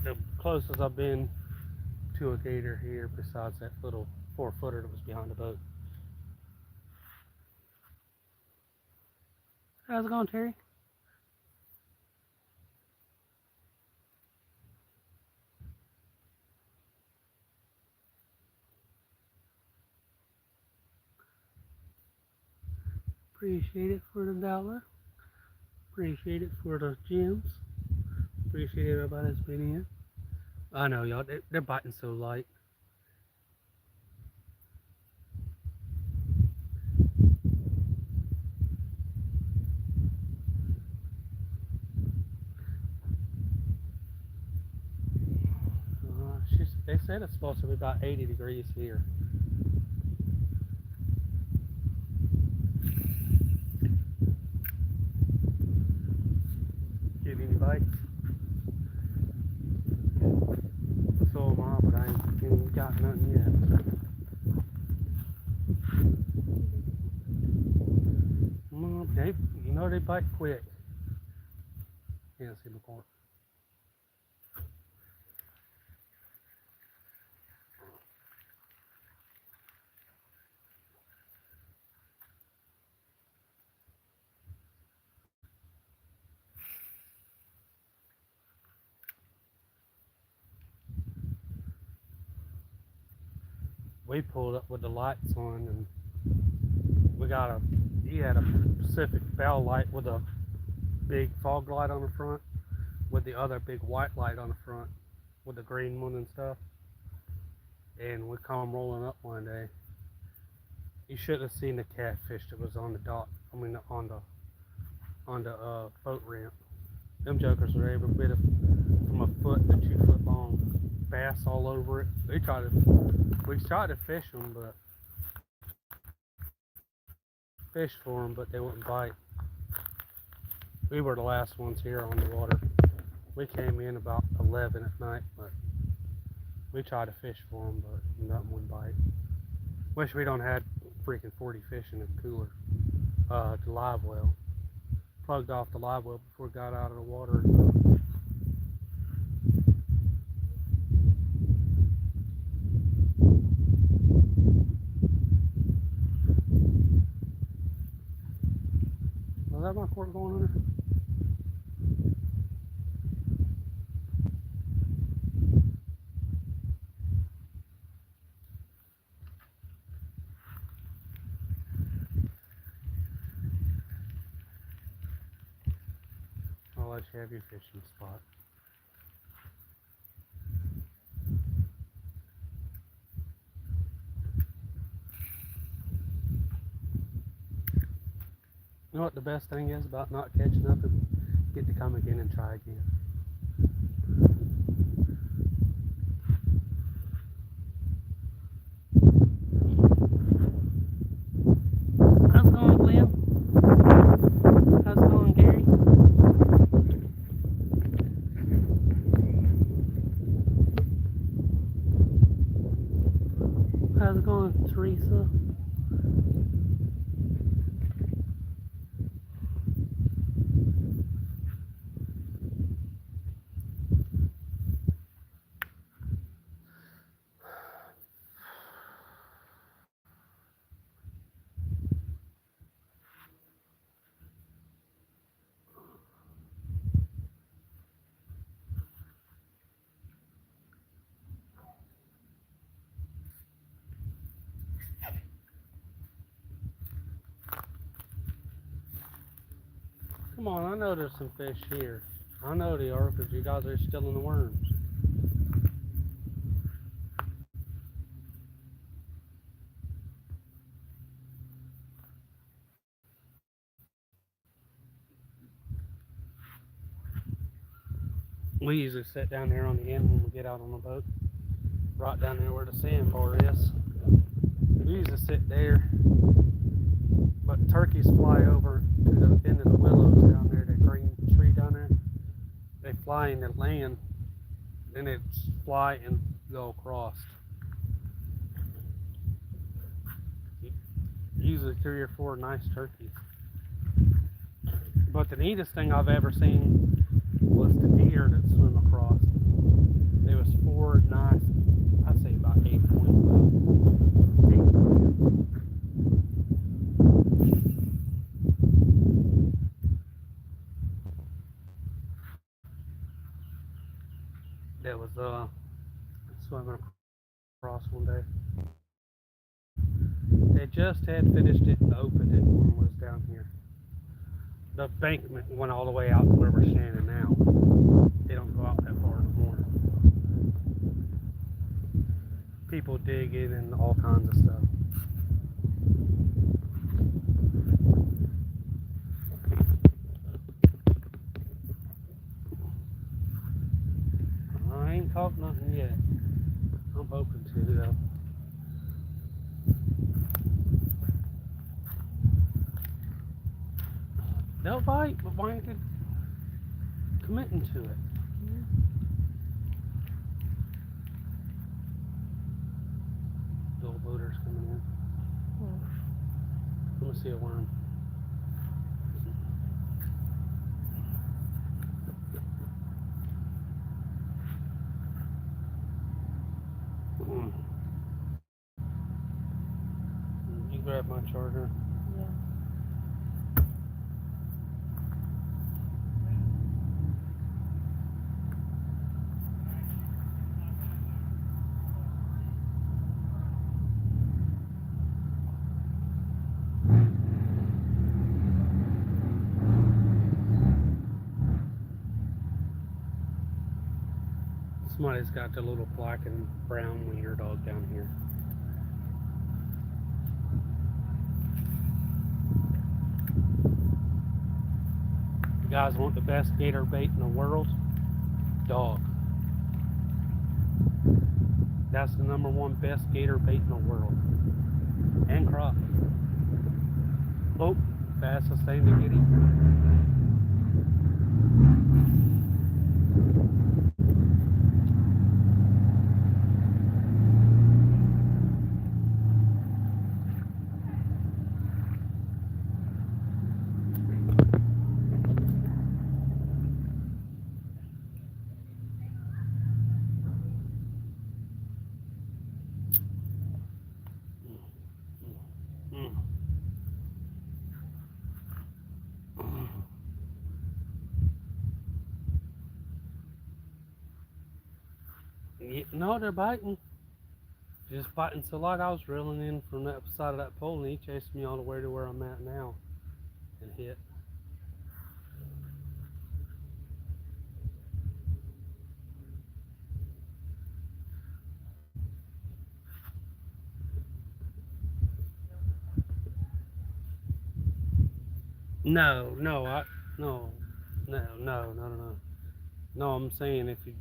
the closest I've been to a gator here, besides that little 4-footer that was behind the boat. How's it going, Terry? Appreciate it for the dollar. Appreciate it for the gems. Appreciate everybody that's been in. I know, y'all, they're biting so light. They said it's supposed to be about 80 degrees here. Get any bites? So am I, but I ain't got nothing yet. They bite quick. Can't see my corn. We pulled up with the lights on, and he had a Pacific Bell light with a big fog light on the front, with the other big white light on the front, with the green one and stuff. And we come rolling up one day, You should have seen the catfish that was on the dock. I mean, on the boat ramp. Them jokers were every bit of from a foot to 2 foot long. Bass all over it. We tried to fish them, but they wouldn't bite. We were the last ones here on the water. We came in about 11 at night, but we tried to fish for them, but nothing would bite. Wish we don't had freaking 40 fish in the cooler. The live well. Plugged off the live well before it got out of the water. Was that my cork going under? I'll let you have your fishing spot. You know what the best thing is about not catching up and get to come again and try again. How's it going, Glenn? How's it going, Gary? How's it going, Teresa? Come on, I know there's some fish here. I know they are because you guys are still in the worms. We usually sit down there on the end when we get out on the boat. Right down there where the sandbar is. We usually sit there. But turkeys fly over to the end of the willows down there, that green tree down there. They fly in the land, then they fly and go across. Usually 3 or 4 nice turkeys. But the neatest thing I've ever seen was the deer that swim across. There was 4 nice, I'd say about 8-point. That was swimming across one day. They just had finished it and opened it when it was down here. The embankment went all the way out to where we're standing now. They don't go out that far anymore. People digging and all kinds of stuff. I ain't caught nothing yet. I'm hoping to though. They'll bite, but why ain't they committing to it? Little boaters coming in. Let me see a worm. You grab my charger. Yeah. Somebody's got the little black and brown wiener dog down here. Guys want the best gator bait in the world? Dog. That's the number one best gator bait in the world. And crappie. Oh, fastest thing to get eaten. Mm. No, they're biting. Just biting. So like I was reeling in from that side of that pole, and he chased me all the way to where I'm at now, and hit. No, no, no. No, I'm saying if you,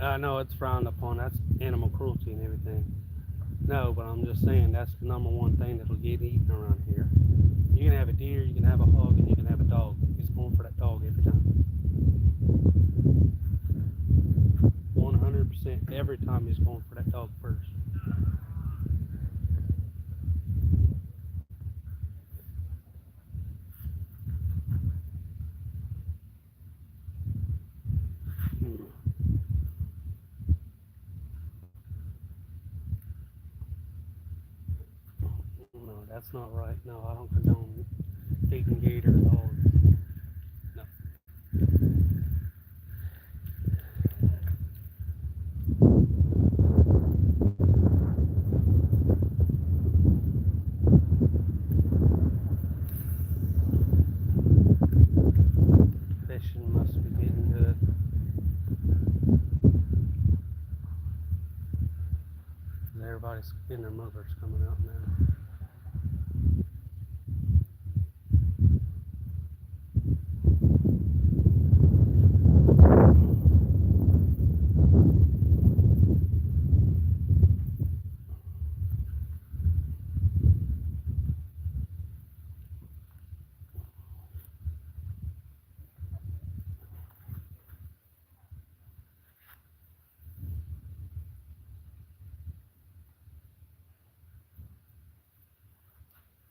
I know it's frowned upon. That's animal cruelty and everything. No, but I'm just saying that's the number one thing that'll get eaten around here. You can have a deer, you can have a hog, and you can have a dog. He's going for that dog every time. 100% every time he's going for that dog first. No, that's not right. No, I don't condone feeding gator dogs. No. Fishing must be getting good. Everybody's getting their mothers coming out now.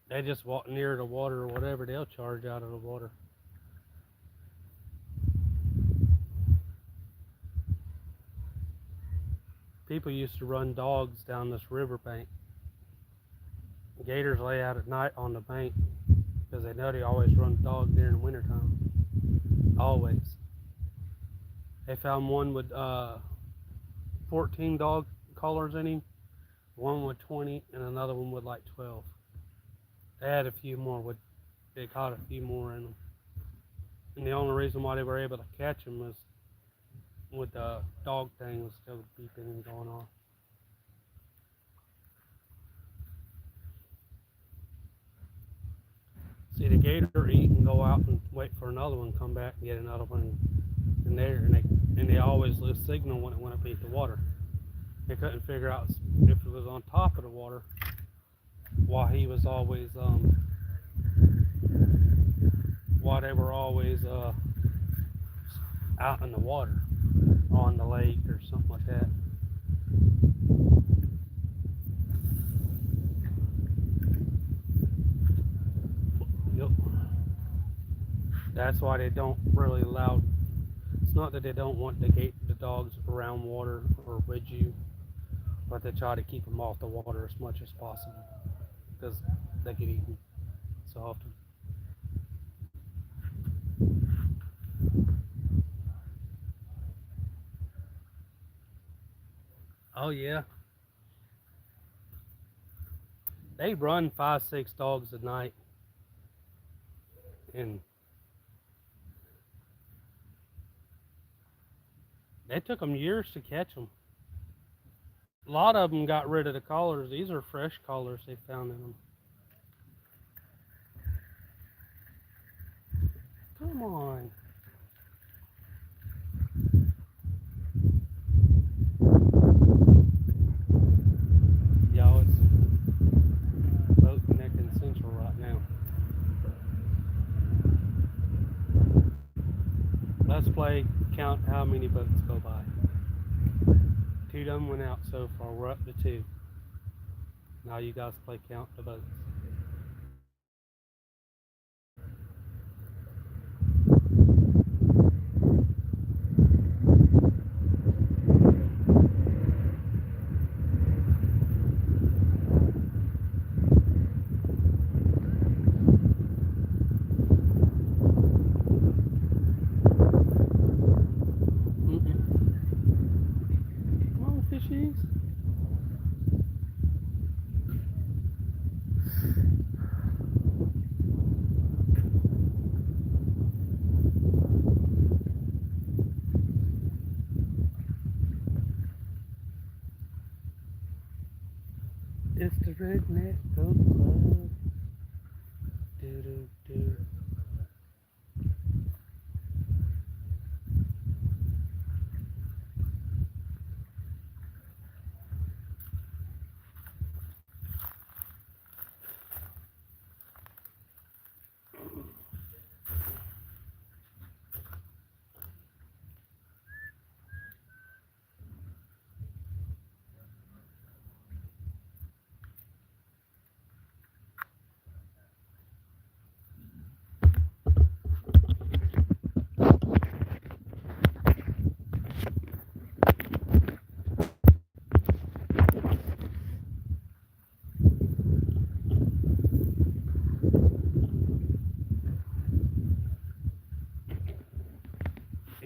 They just walk near the water or whatever, they'll charge out of the water. People used to run dogs down this riverbank. Gators lay out at night on the bank because they know they always run dogs during the wintertime. Always. They found one with 14 dog collars in him, one with 20, and another one with like 12. They had a few more, they caught a few more in them. And the only reason why they were able to catch them was with the dog thing was still beeping and going off. See, the gator eat and go out and wait for another one, come back and get another one in there, and they always lose signal when it went up into the water. They couldn't figure out if it was on top of the water, why he was always why they were always out in the water, on the lake or something like that. Yep. That's why they don't really allow. It's not that they don't want the dogs around water or with you, but they try to keep them off the water as much as possible because they get eaten so often. Oh yeah, they run 5, 6 dogs a night, and it took them years to catch them. A lot of them got rid of the collars. These are fresh collars they found in them. Come on. Y'all, it's boat neck in Central right now. Let's play count how many boats go by. 2 done went out so far. We're up to 2. Now you guys play count the boats. Come on, fishies. It's the Redneck Boat Club. Do do do.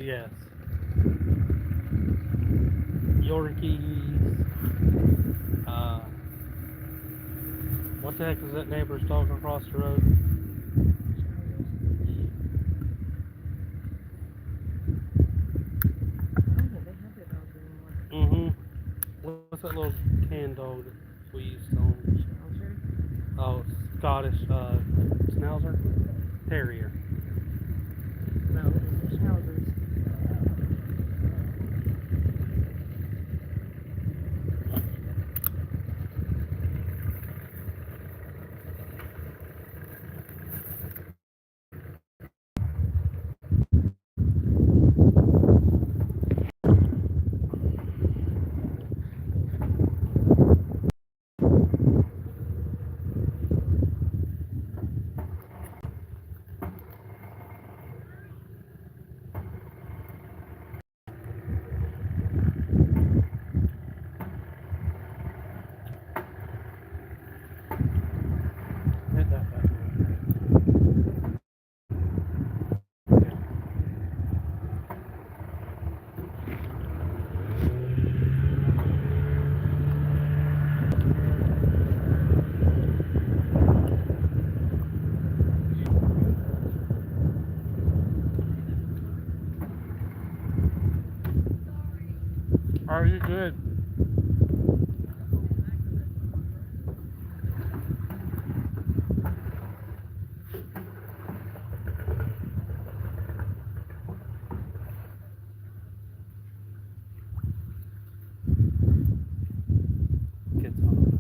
Yes. Yorkies. What the heck is that neighbor's talking across the road? I don't think they have their dogs anymore. What's that little can dog that we used to own? Schnauzer? Oh, Scottish Schnauzer? Terrier. No, it's the Schnauzers. Hit that button. Are you good? Kids on the boat.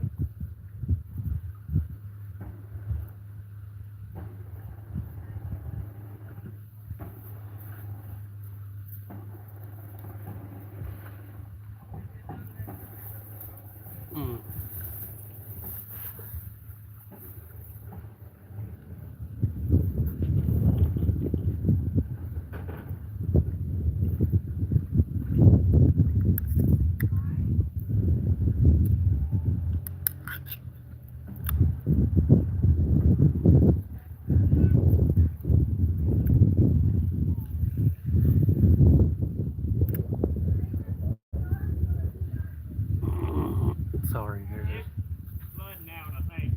Sorry, here it is. Flooding out, I think.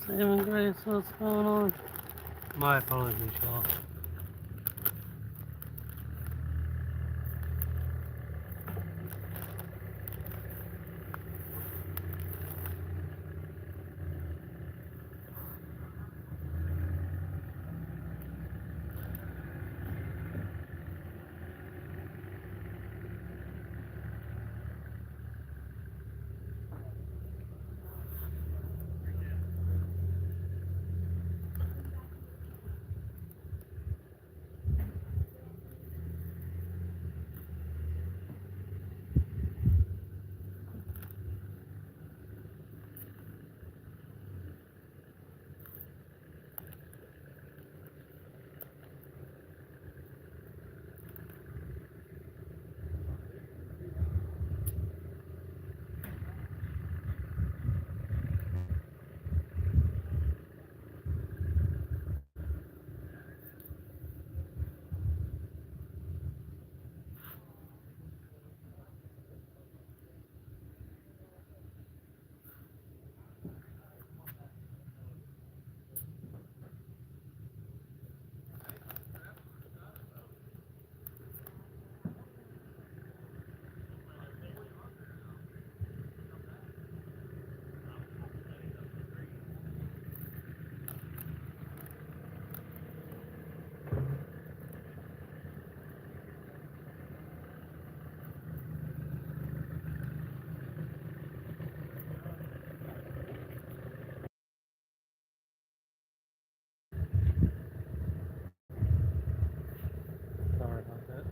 Saving Grace, what's going on? My apologies, y'all. Sorry about that.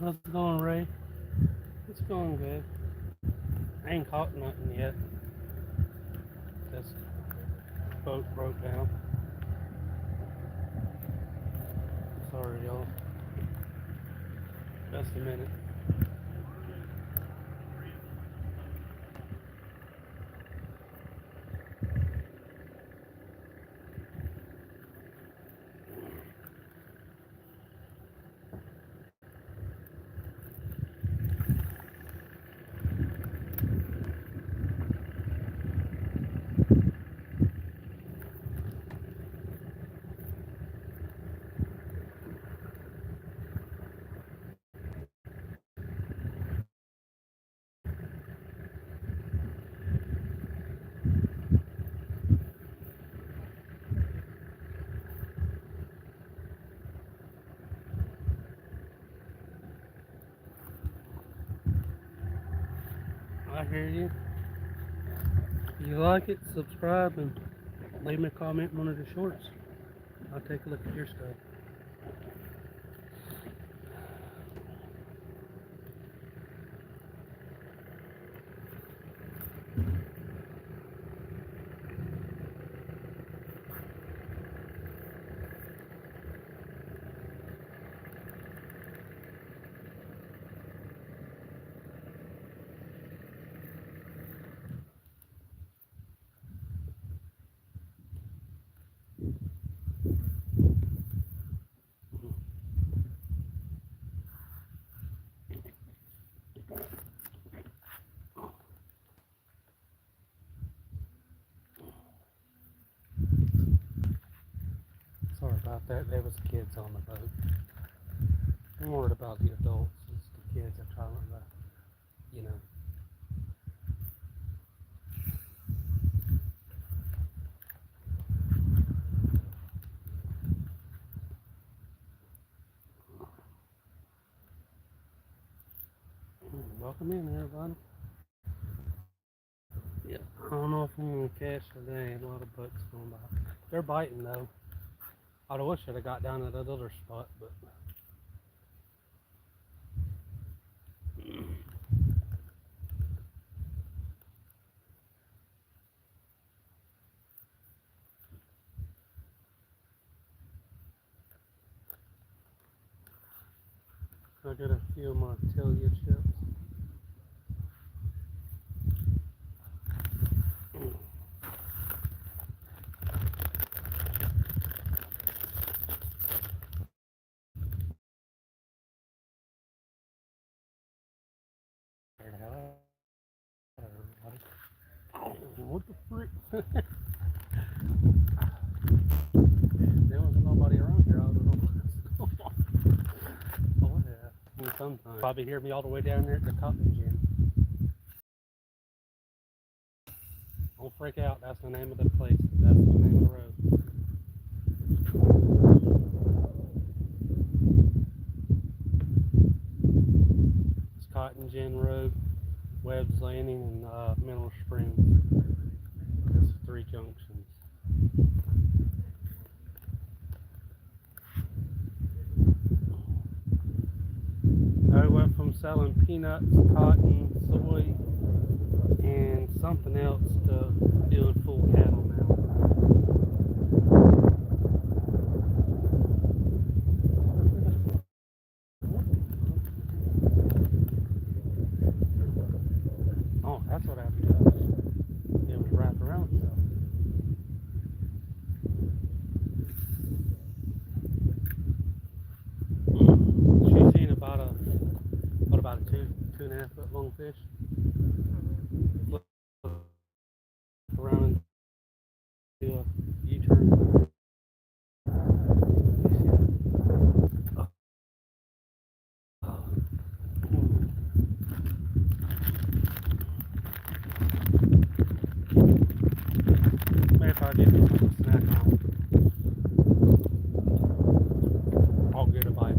How's it going, Ray? It's going good. I ain't caught nothing yet. This boat broke down. Sorry, y'all. Just a minute. I hear you. If you like it, subscribe and leave me a comment in one of the shorts. I'll take a look at your stuff. Sorry about that. There was kids on the boat. I'm worried about the adults. It's the kids are trying to, you know. Welcome in, everybody. Yeah, I don't know if I'm gonna catch today. A lot of boats going by. They're biting though. I wish I'd have got down to that other spot, but I got a few of my Telia chips. What the frick? There wasn't nobody around here. I don't know what's going on. Oh yeah. Well, sometimes. Probably hear me all the way down there at the coffee gym. Don't freak out. That's the name of the place. That's the name of the road. It's Cotton Gin Road, Webb's Landing, and Mineral Springs. It's 3 junctions. I went from selling peanuts, cotton, soy, and something else to doing full cattle now. Oh, that's what happened to us. It was wrapped around itself. She's seen about a 2.5 foot long fish. Look around and do a U-turn. Maybe if I get me something to snack on, I'll get a bite.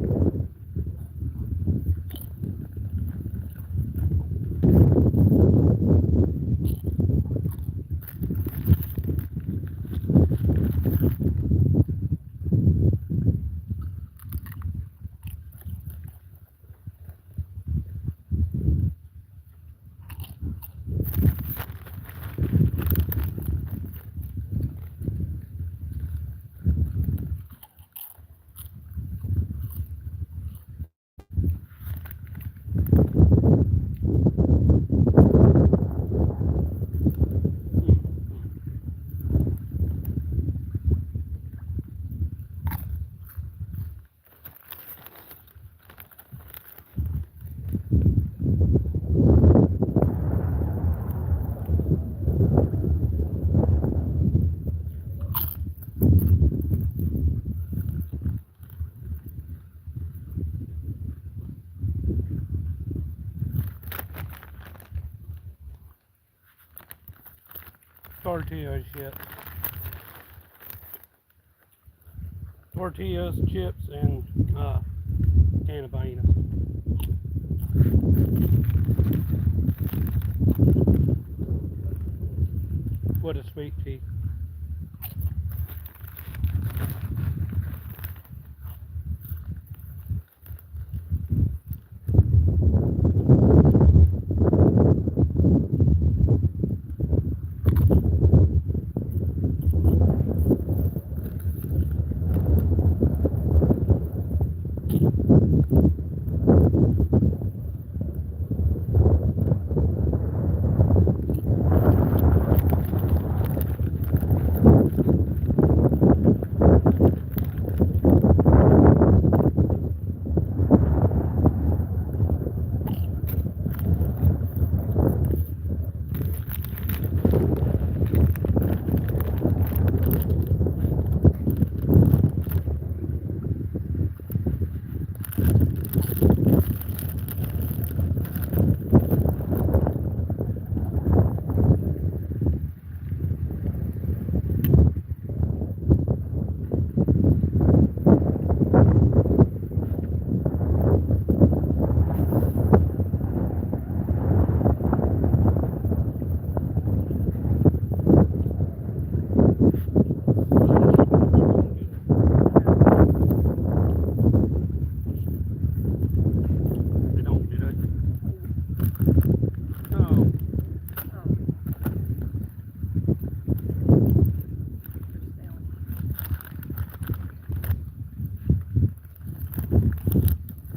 Tortillas, tortillas, chips, and can of beans. What a sweet tea.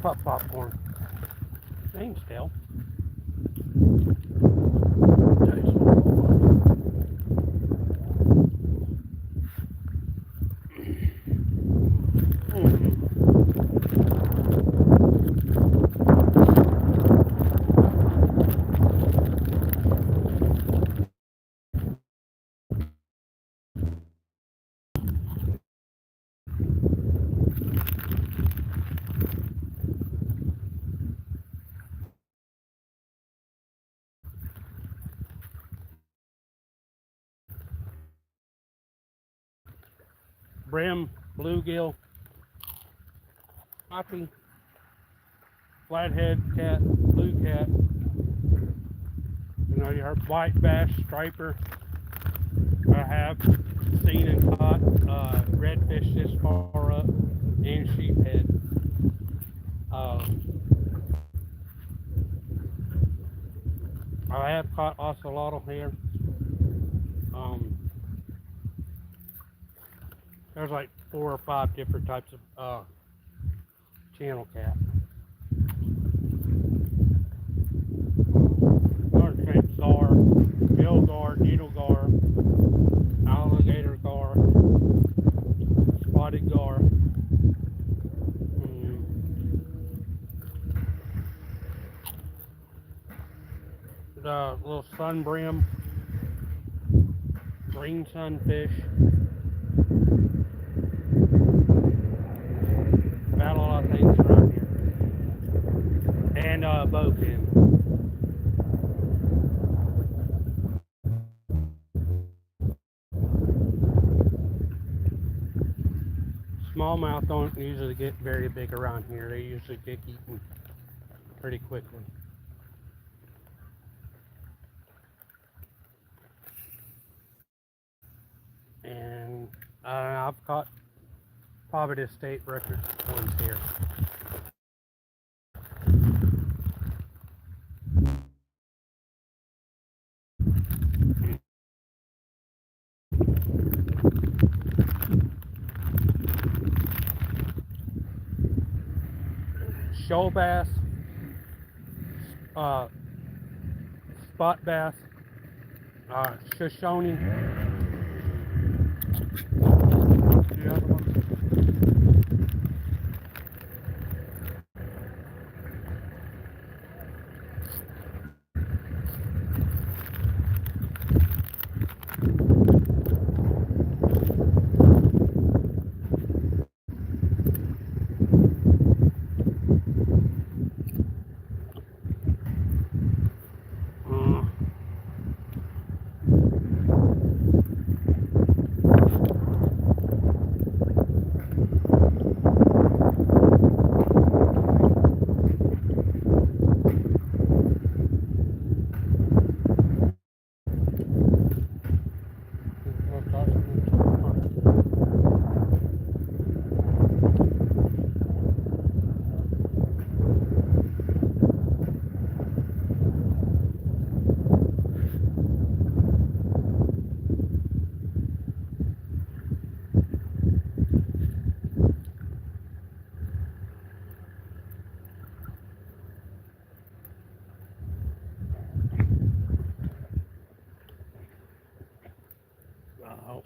Pop popcorn. Same still. Brim, bluegill, poppy, flathead cat, blue cat. You know, your white bass, striper. I have seen and caught redfish this far up and sheephead. I have caught ocelotl here. There's like 4 or 5 different types of channel cat. North gar, bill gar, needle gar, alligator gar, spotted gar. The little sun brim, green sunfish. About a lot of things around here. And bowfin. Smallmouth don't usually get very big around here. They usually get eaten pretty quickly. And I've caught probably the state record ones here. Shoal bass, spot bass, Shoshone. The other one.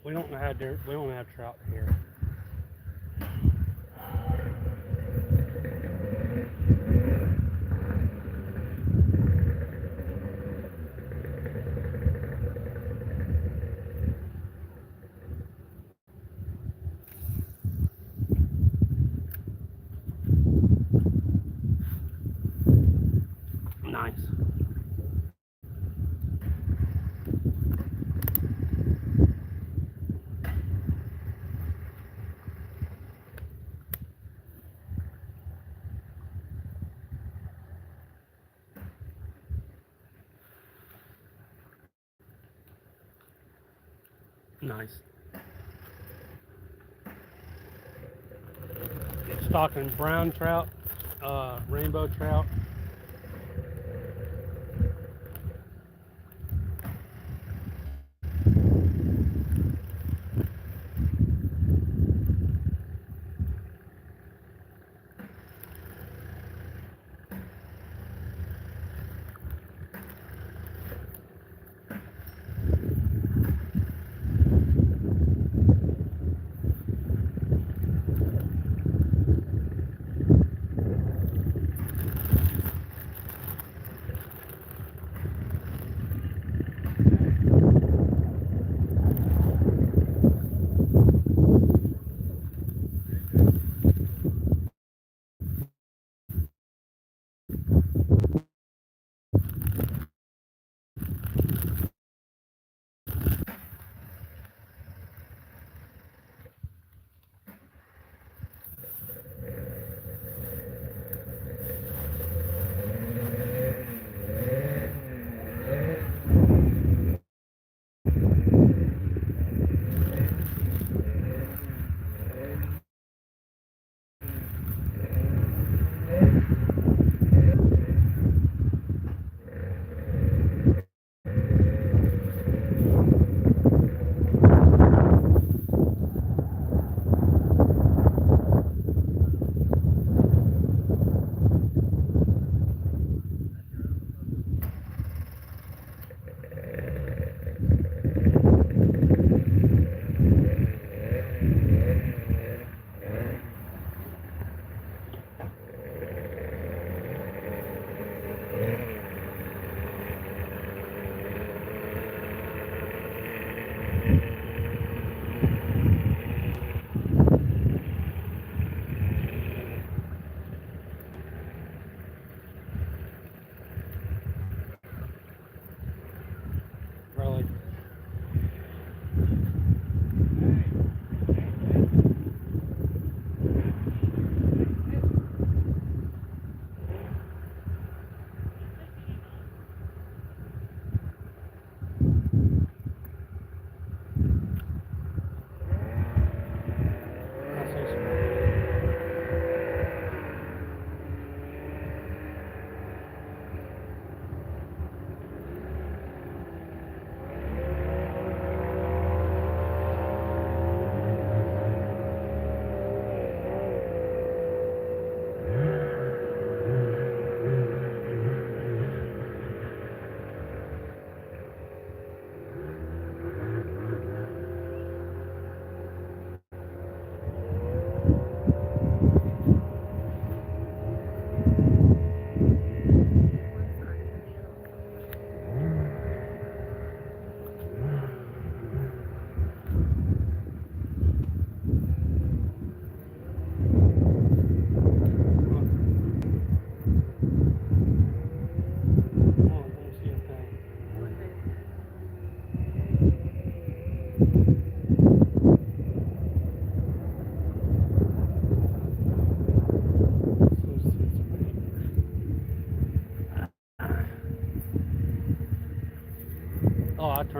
We don't have trout here. Nice. Nice. Stocking brown trout, rainbow trout.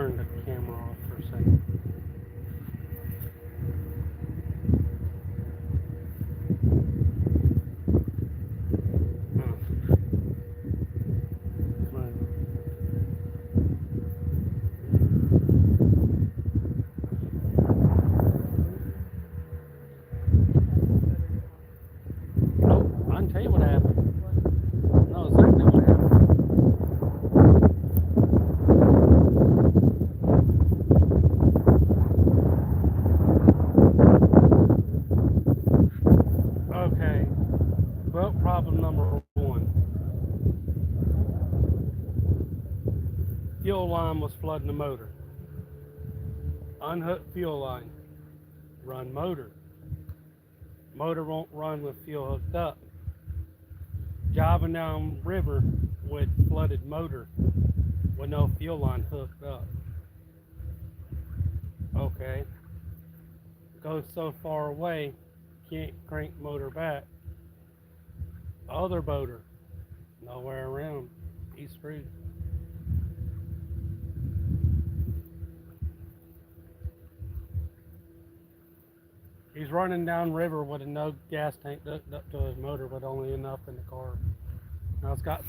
turn the camera off for a second. Come on. Nope, I can tell you what happened. I know exactly what happened. Okay, well, problem number one. Fuel line was flooding the motor. Unhook fuel line. Run motor. Motor won't run with fuel hooked up. Driving down river with flooded motor with no fuel line hooked up. Okay. Goes so far away, can't crank motor back. Other boater, nowhere around. He's screwed. He's running down river with a no gas tank hooked up to his motor, but only enough in the car. Now it's got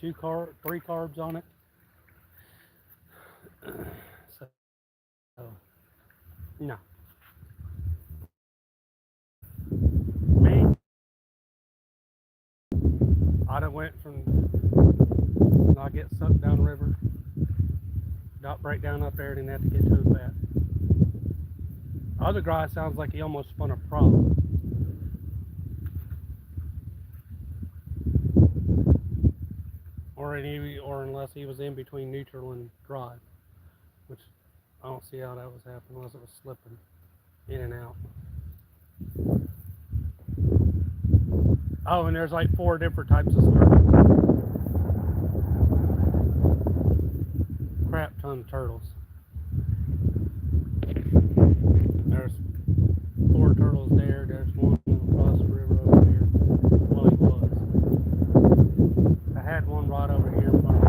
3 carbs on it. So no. Me, I done went from not get sucked down river, not break down up there, didn't have to get to it back. Other guy sounds like he almost spun a prop. Or unless he was in between neutral and drive, which I don't see how that was happening unless it was slipping in and out. Oh, and there's like 4 different types of turtles. Crap ton of turtles. There's 4 turtles there. There's one across the river over here. Well, he was. I had one right over here in front of me.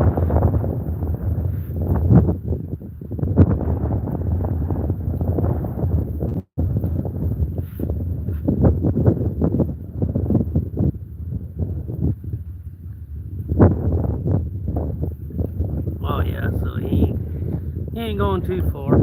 Oh yeah, so he ain't going too far.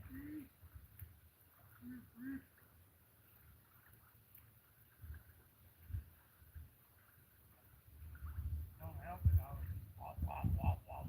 Don't help it, dog. Wop, wop, wop, wop.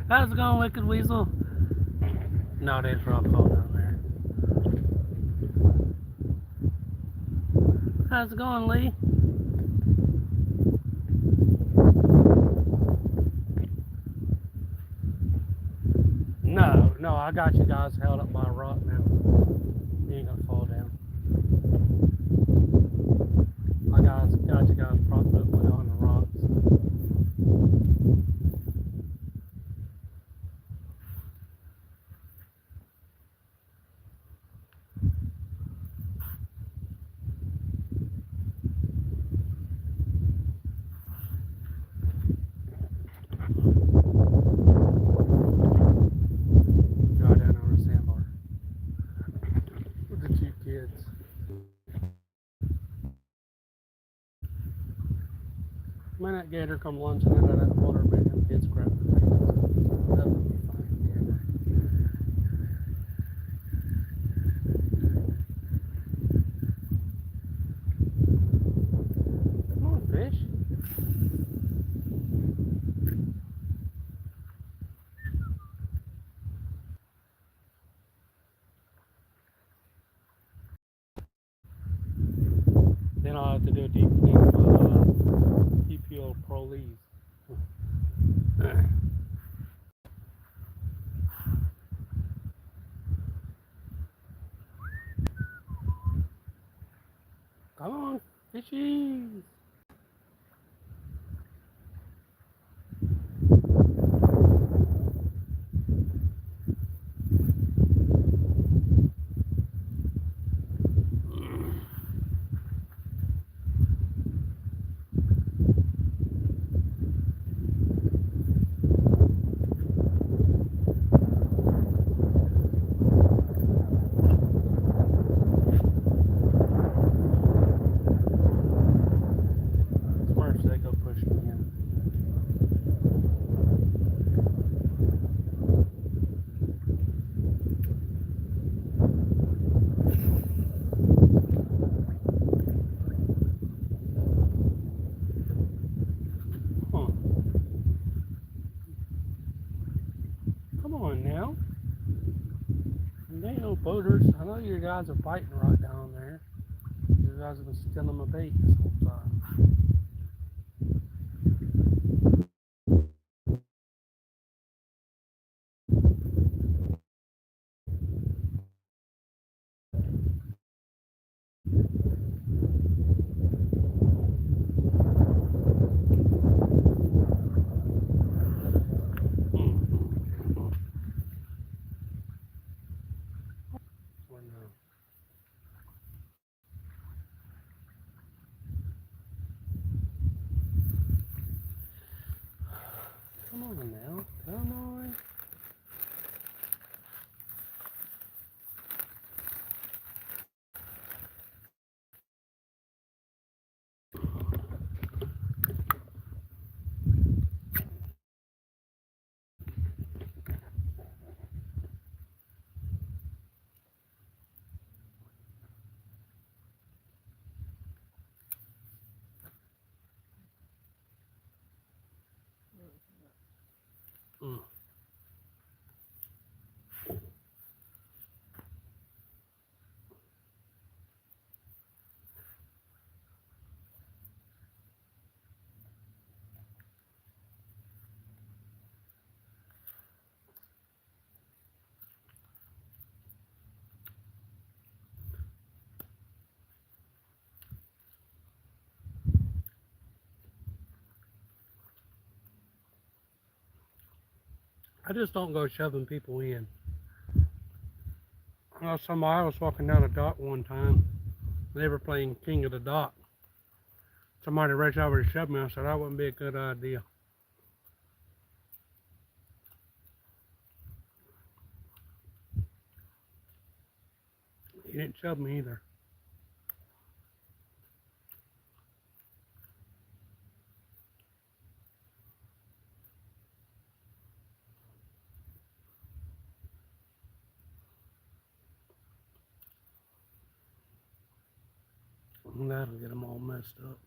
How's it going, Wicked Weasel? No, there's rock hole down there. How's it going, Lee? No, I got you guys held up by a rock now. You ain't gonna fall down. I got you guys propped up on the rocks. Drive down on a sandbar with the two kids. When that gator come lunging out of that water, make them kids grab the things. That would be fine. Come on, fish. Then I'll have to do a deep clean of EPO Pro Leaves. Come on, fishies. There ain't no boaters. I know you guys are biting right down there. You guys have been stealing my bait this whole time. Come on now. Come on. Mm. I just don't go shoving people in. I know somebody was walking down a dock one time. They were playing King of the Dock. Somebody reached over to shove me. I said that wouldn't be a good idea. He didn't shove me either. And that'll get them all messed up.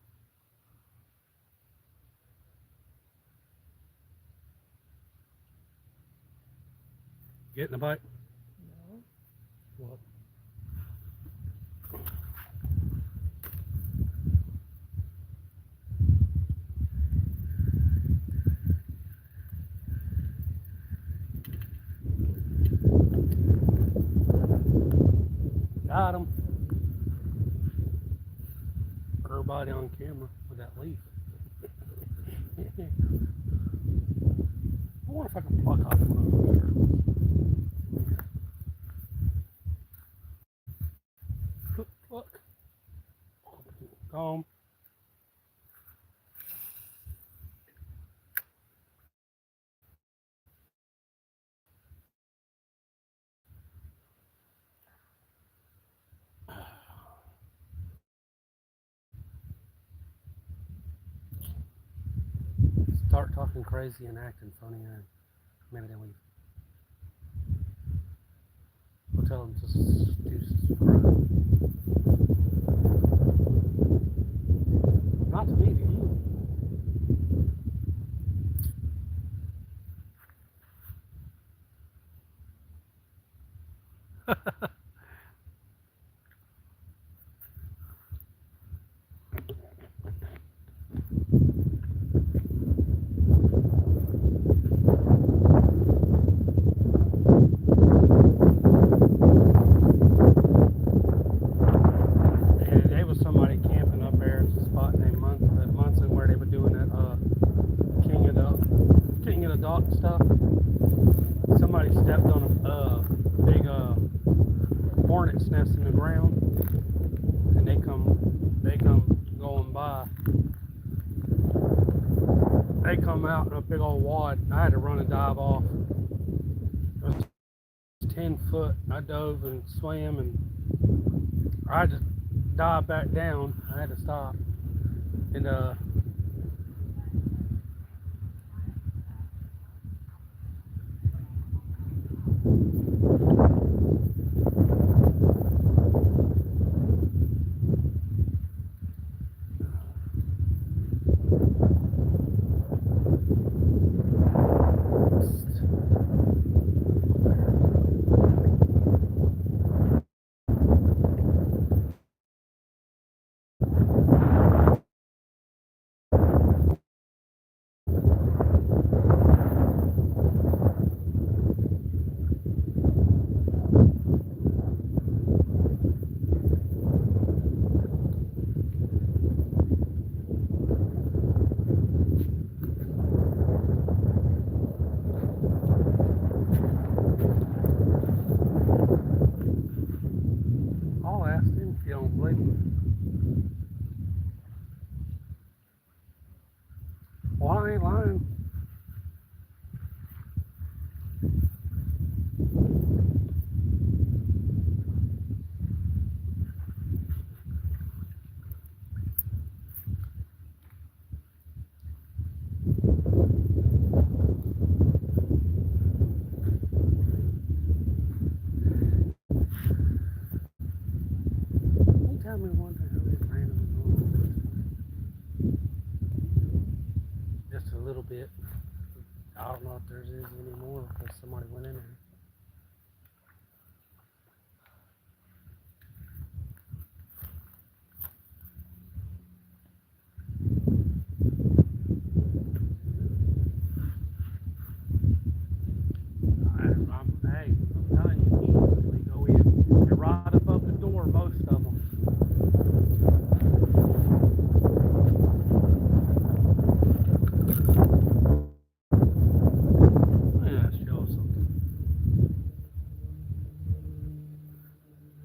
Getting the bite? No. What? Got him. Everybody on camera with that leaf. I wonder if I can pluck off one of them. Look. Comb. Start talking crazy and acting funny, and maybe they leave. We'll tell them to do subscribe. Not to me, to you. There was somebody camping up there. It's a spot named Munson where they were doing that King of the Dock stuff. Somebody stepped on a big hornet's nest in the ground, and they come going by. They come out in a big old wad. I had to run and dive off. It was 10 foot. I dove and swam, and I just dived back down. I had to stop. And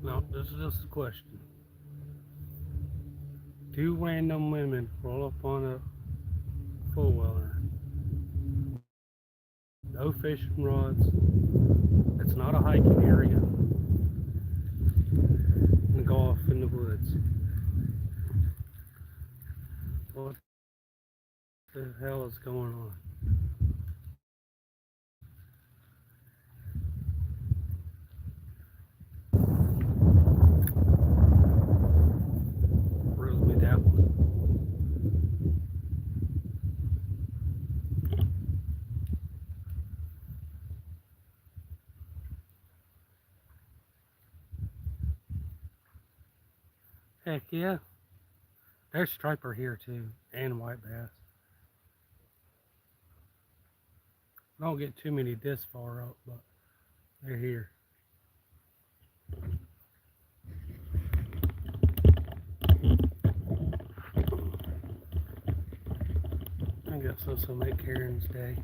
No, this is just a question. Two random women roll up on a four-wheeler. No fishing rods. It's not a hiking area. And go off in the woods. What the hell is going on? Rules me that one. Heck yeah. There's striper here too, and white bass. Don't get too many this far up, but they're here. I guess this will make Karen's day.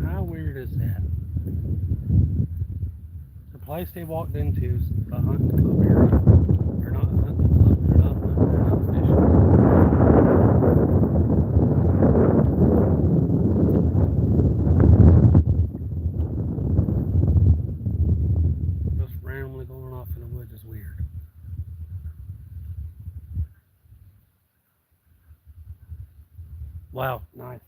How weird is that? The place they walked into is the hunting club area. They're not a hunting club, they're not fishing. Just randomly going off in the woods is weird. Wow, nice.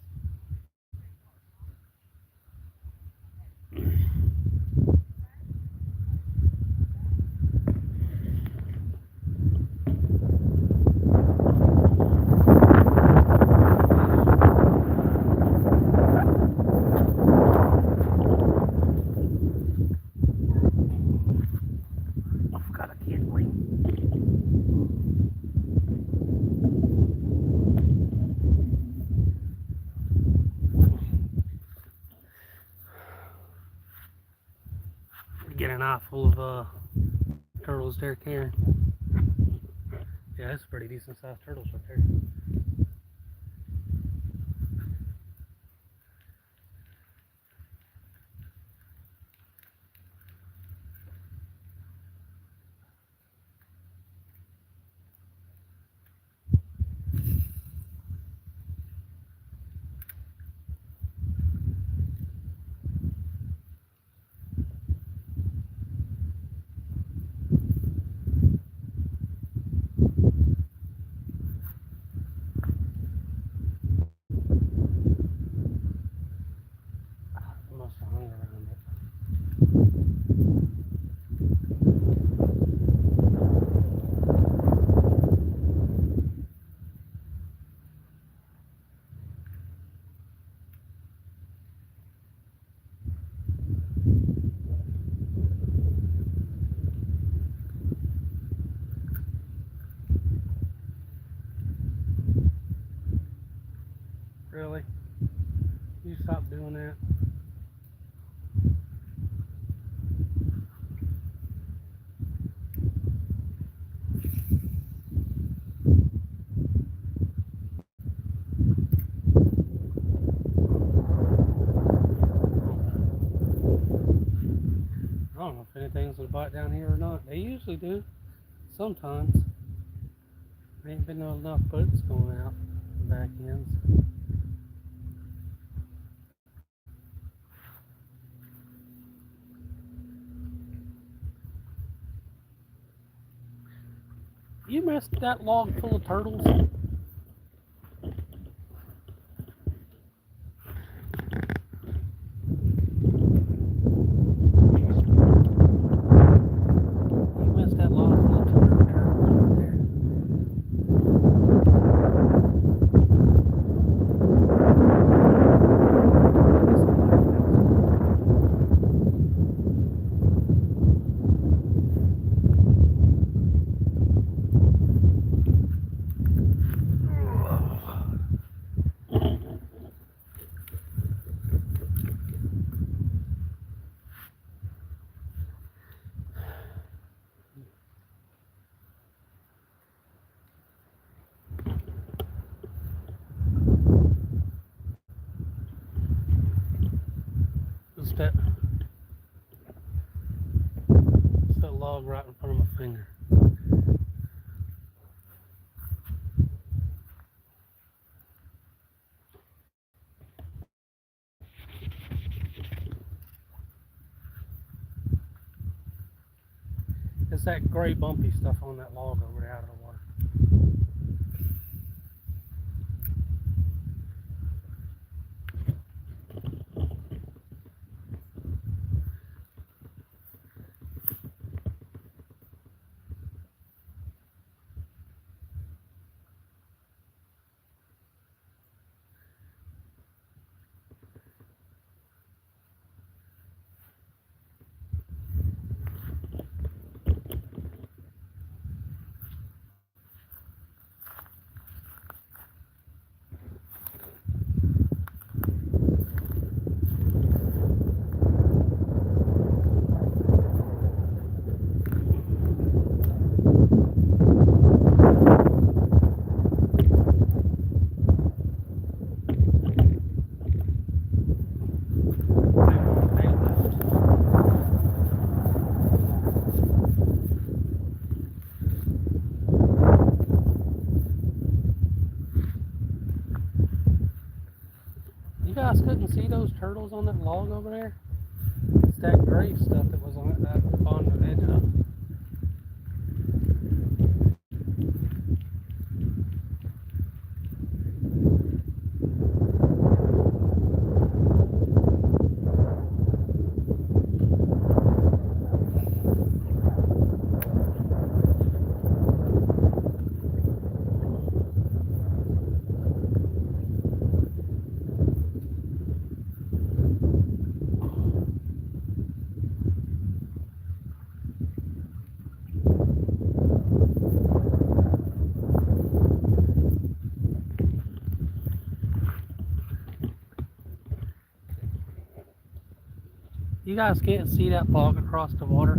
I've got a kindling. Get an eye full of turtles there, Karen. Yeah, that's pretty decent sized turtles right there. I must have hung around it. Really? You stop doing that? I don't know if anything's gonna bite down here or not. They usually do. Sometimes. There ain't been enough boats going out the back ends. You messed that log full of turtles? You messed that log full of turtles right there. It's that log right in front of my finger. It's that gray bumpy stuff on that log over there out of the water. You guys couldn't see those turtles on that log over there? It's that gray stuff that was on that on the edge of. You guys can't see that log across the water?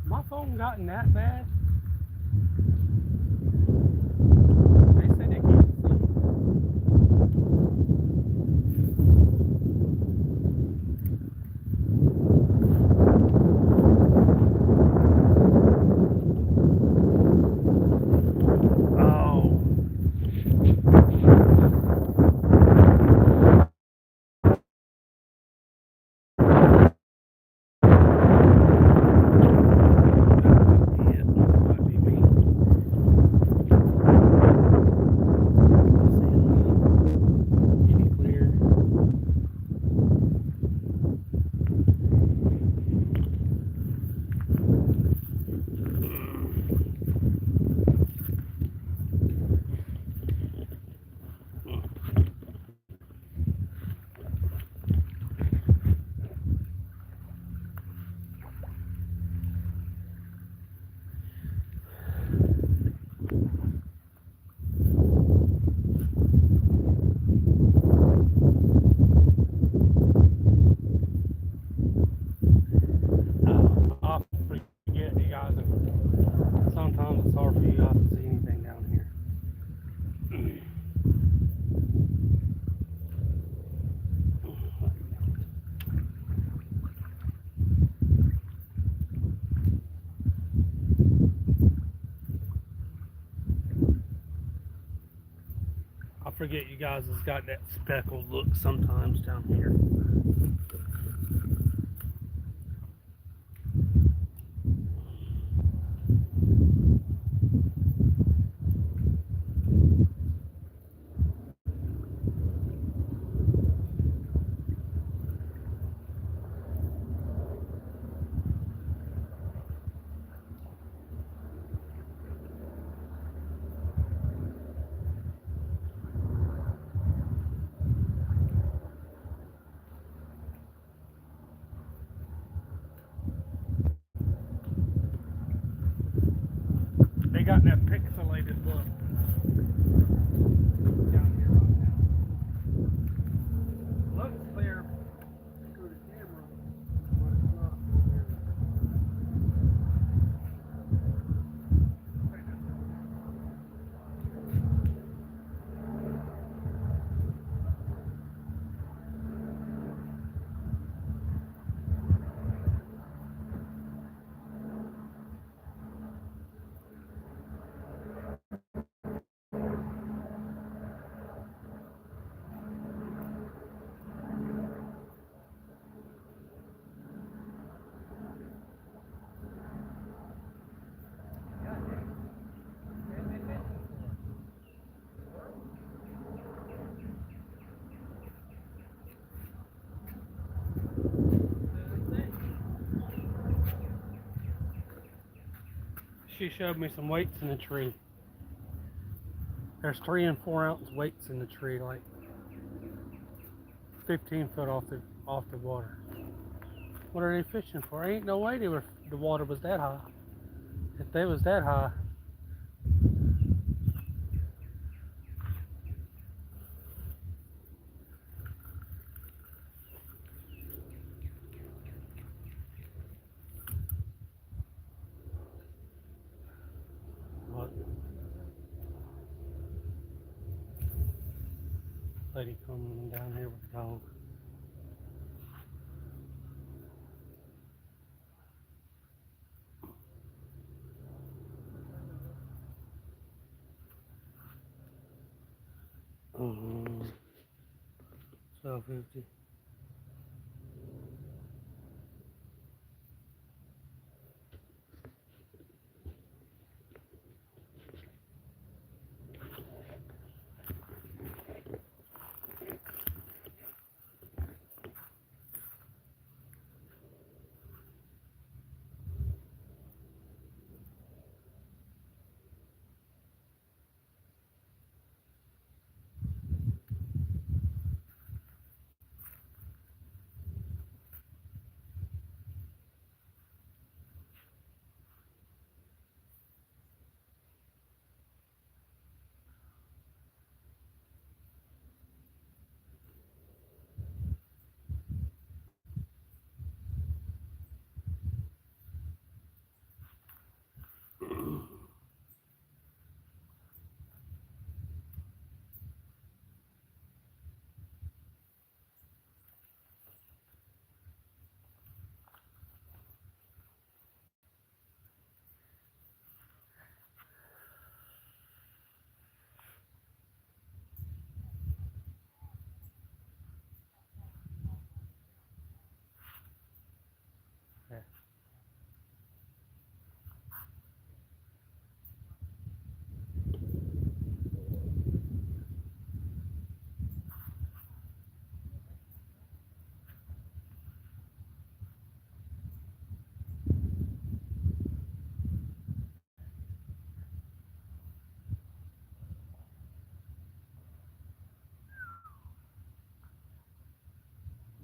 My phone gotten that bad? They said they can't see. Sometimes it's hard for you guys to see anything down here. I forget you guys has got that speckled look sometimes down here. They got that pixelated look down here right now. Looks clear through the camera, but She showed me some weights in the tree. There's 3 and 4 ounce weights in the tree, like 15 foot off the water. What are they fishing for? Ain't no way the water was that high. If they was that high, what? Lady coming down here with the dog. Mm-hmm. 1250.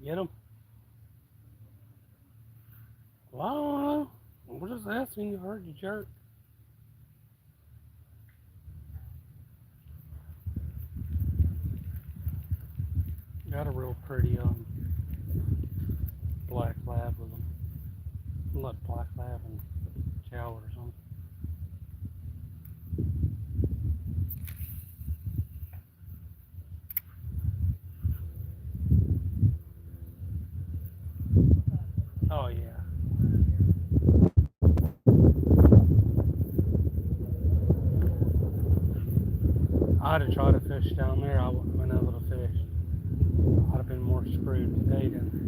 Get them? Well, I don't know. We're just asking. You heard you jerk. Got a real pretty black lab with them. Look, black lab and chow or something. Oh yeah. I'd have tried to fish down there. I wouldn't have been able to fish. I'd have been more screwed today than.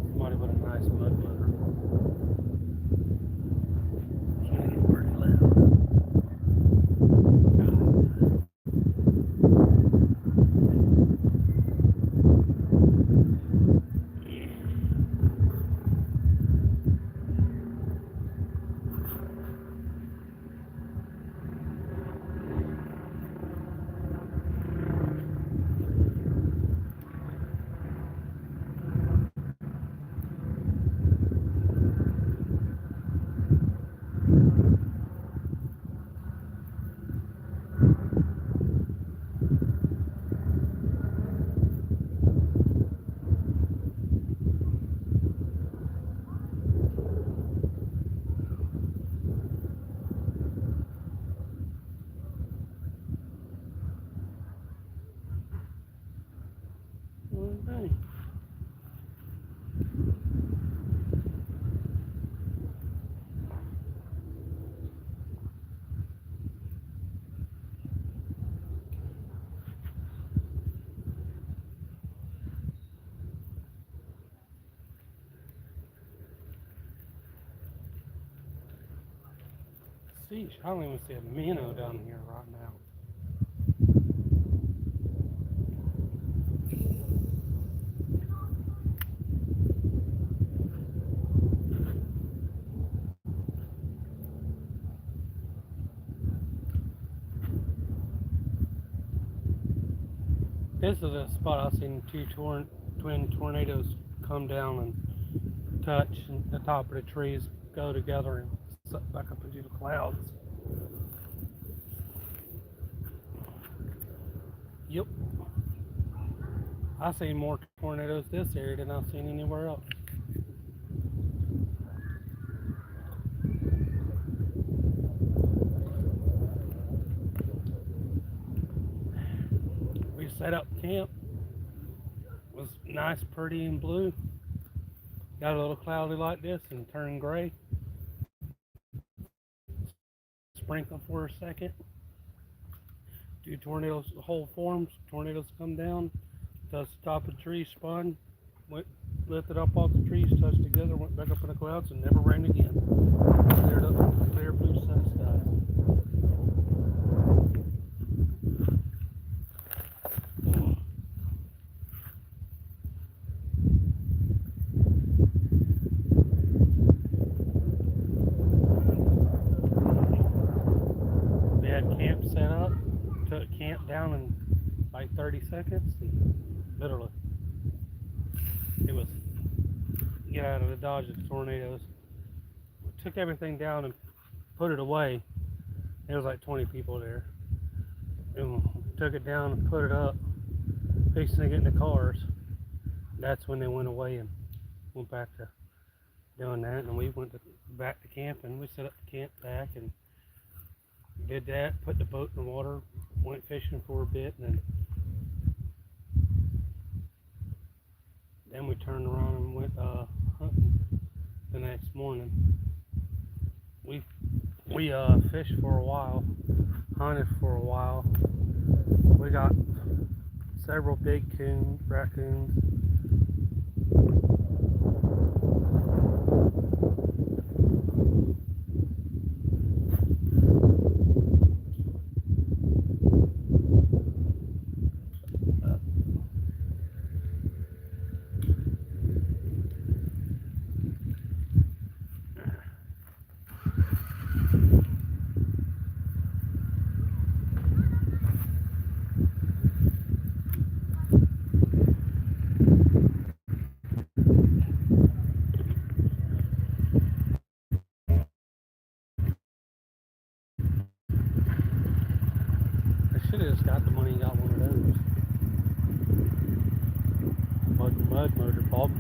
Somebody with a nice mud motor. It's making pretty loud. Okay. Sheesh, I don't even see a minnow down here right now. This is a spot I've seen two twin tornadoes come down and touch, and the top of the trees go together and suck back up into the clouds. Yep. I've seen more tornadoes this area than I've seen anywhere else. We set up camp. It was nice, pretty, and blue. Got a little cloudy like this and turned gray. Sprinkle for a second. Two tornadoes, the whole forms. Tornadoes come down. The top of the tree spun, went lifted up off the trees, touched together, went back up in the clouds, and never rained again. Cleared up, clear blue sky. We had camp set up, took camp down in like 30 seconds, literally. It was get out of the dodge of the tornadoes. We took everything down and put it away. There was like 20 people there. And we took it down and put it up, fixing to get in the cars. That's when they went away and went back to doing that. And we went back to camping. We set up the camp back and did that, put the boat in the water, went fishing for a bit, and then we turned around and went hunting the next morning. We fished for a while, hunted for a while. We got several big raccoons. I should have just got the money and got one of those. Mud motor bulb.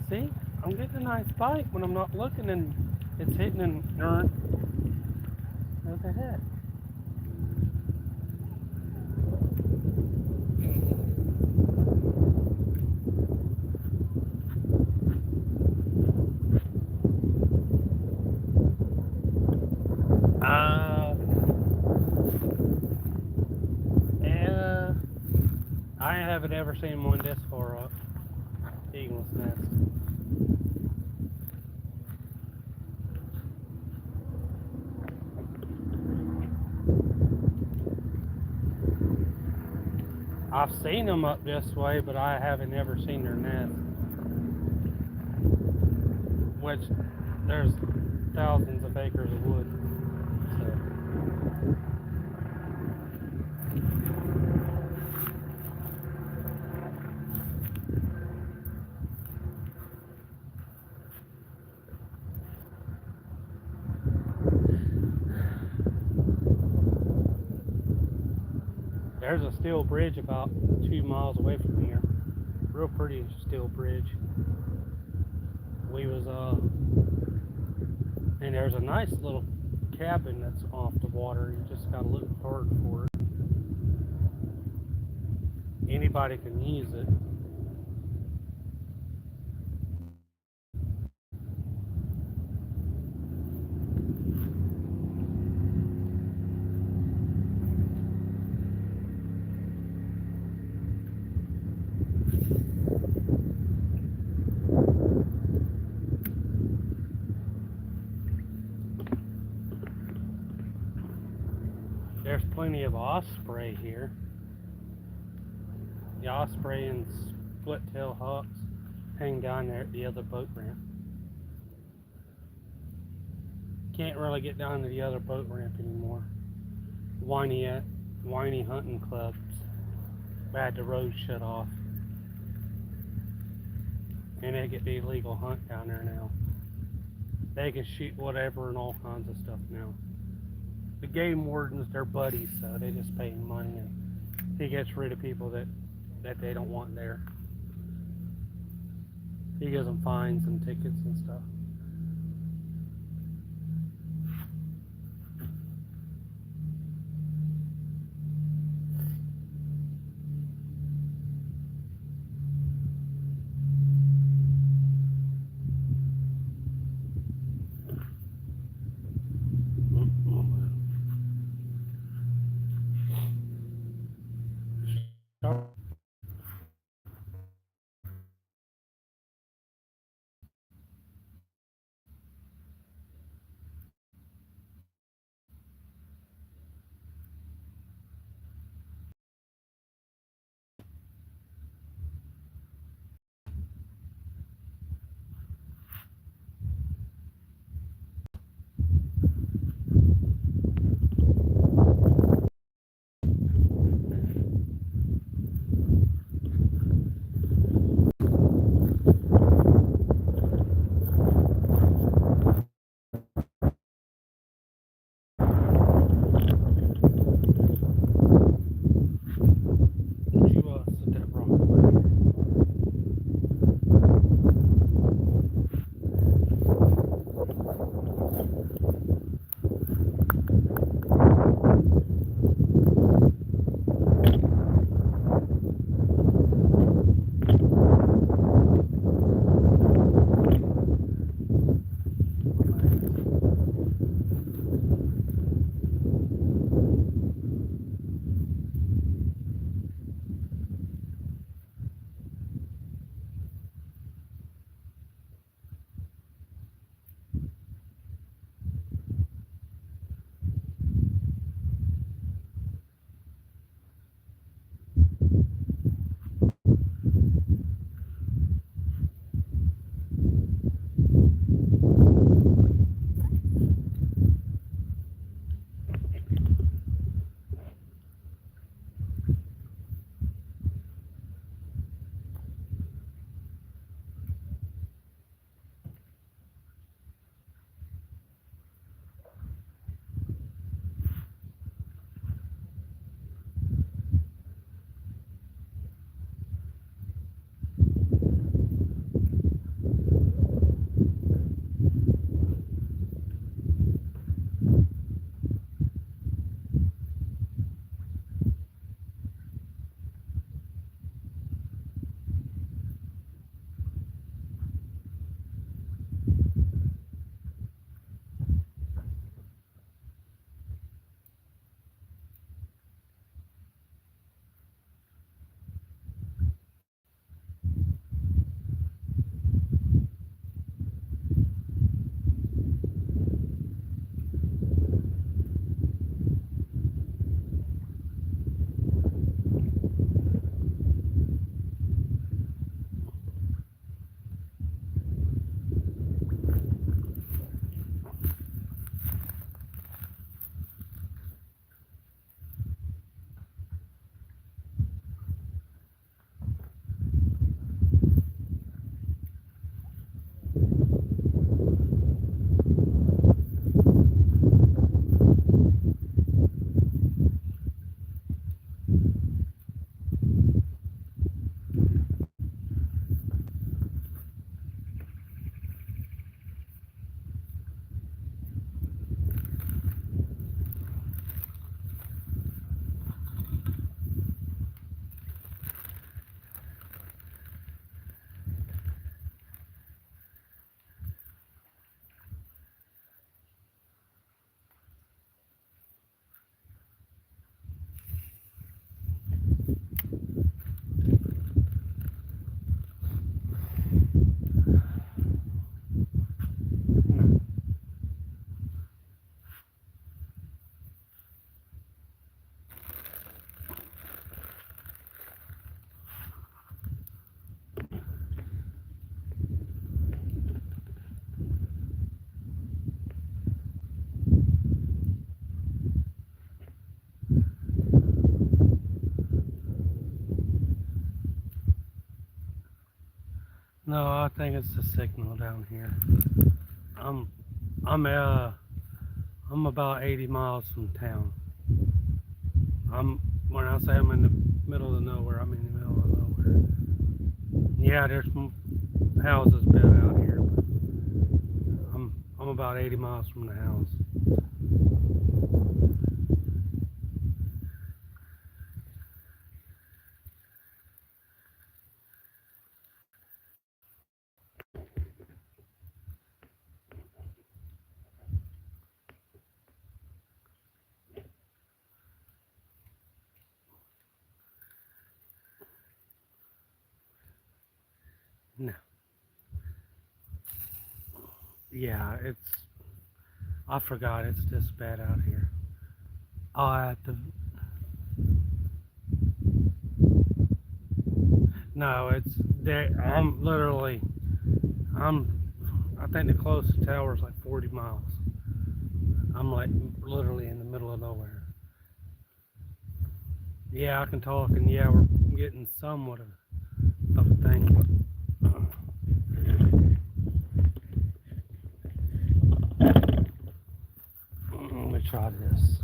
See, I'm getting a nice bite when I'm not looking and it's hitting and what the heck? Yeah, I haven't ever seen one this far up. Eagle's nest. I've seen them up this way, but I haven't ever seen their nest. Which, there's thousands of acres of wood. So. There's a steel bridge about 2 miles away from here. Real pretty steel bridge. We was and there's a nice little cabin that's off the water. You just gotta look hard for it. Anybody can use it. there's plenty of osprey here. The osprey and split-tail hawks hang down there at the other boat ramp. Can't really get down to the other boat ramp anymore. Whiny hunting clubs had the road shut off. And they get the illegal hunt down there now. They can shoot whatever and all kinds of stuff now. The game wardens, they're buddies, so they just pay him money and he gets rid of people that they don't want there. He gives them fines and tickets and stuff. I think it's the signal down here. I'm about 80 miles from town. When I say I'm in the middle of nowhere, I'm in the middle of nowhere. Yeah, there's some houses built out here, but I'm about 80 miles from the house. No. Yeah, I forgot it's this bad out here. I'll have to. No, it's there. I think the closest tower is like 40 miles. I'm like literally in the middle of nowhere. Yeah, I can talk, and yeah, we're getting somewhat of a thing, but. Let me try this.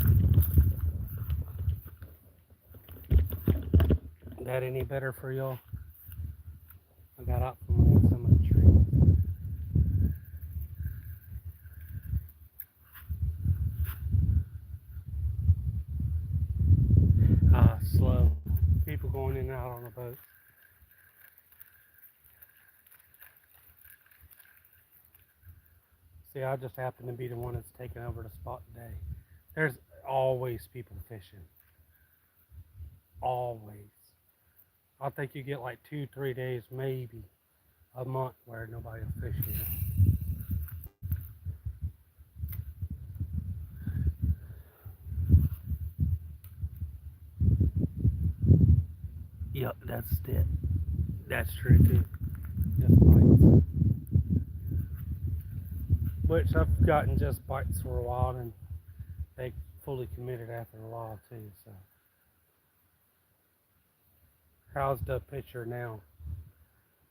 That any better for y'all? I got up from underneath some of the trees. Slow. People going in and out on the boat. See, I just happen to be the one that's taking over the spot today. There's always people fishing. Always. I think you get like 2-3 days, maybe a month, where nobody will fish here. Yep, that's it. That's true too. Just bites. Which I've gotten just bites for a while, and they fully committed after a while too. So, how's the picture now?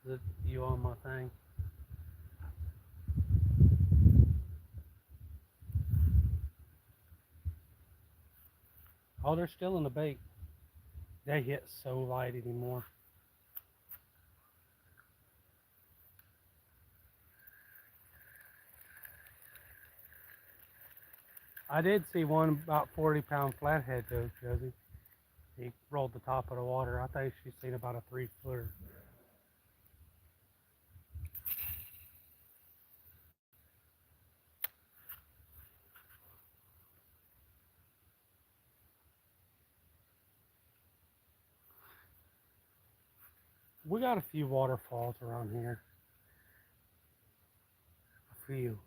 Is it you on my thing? Oh, they're still in the bait. They hit so light anymore. I did see one about 40-pound flathead though, Josie. He rolled the top of the water. I think she's seen about a 3-footer. We got a few waterfalls around here. A few.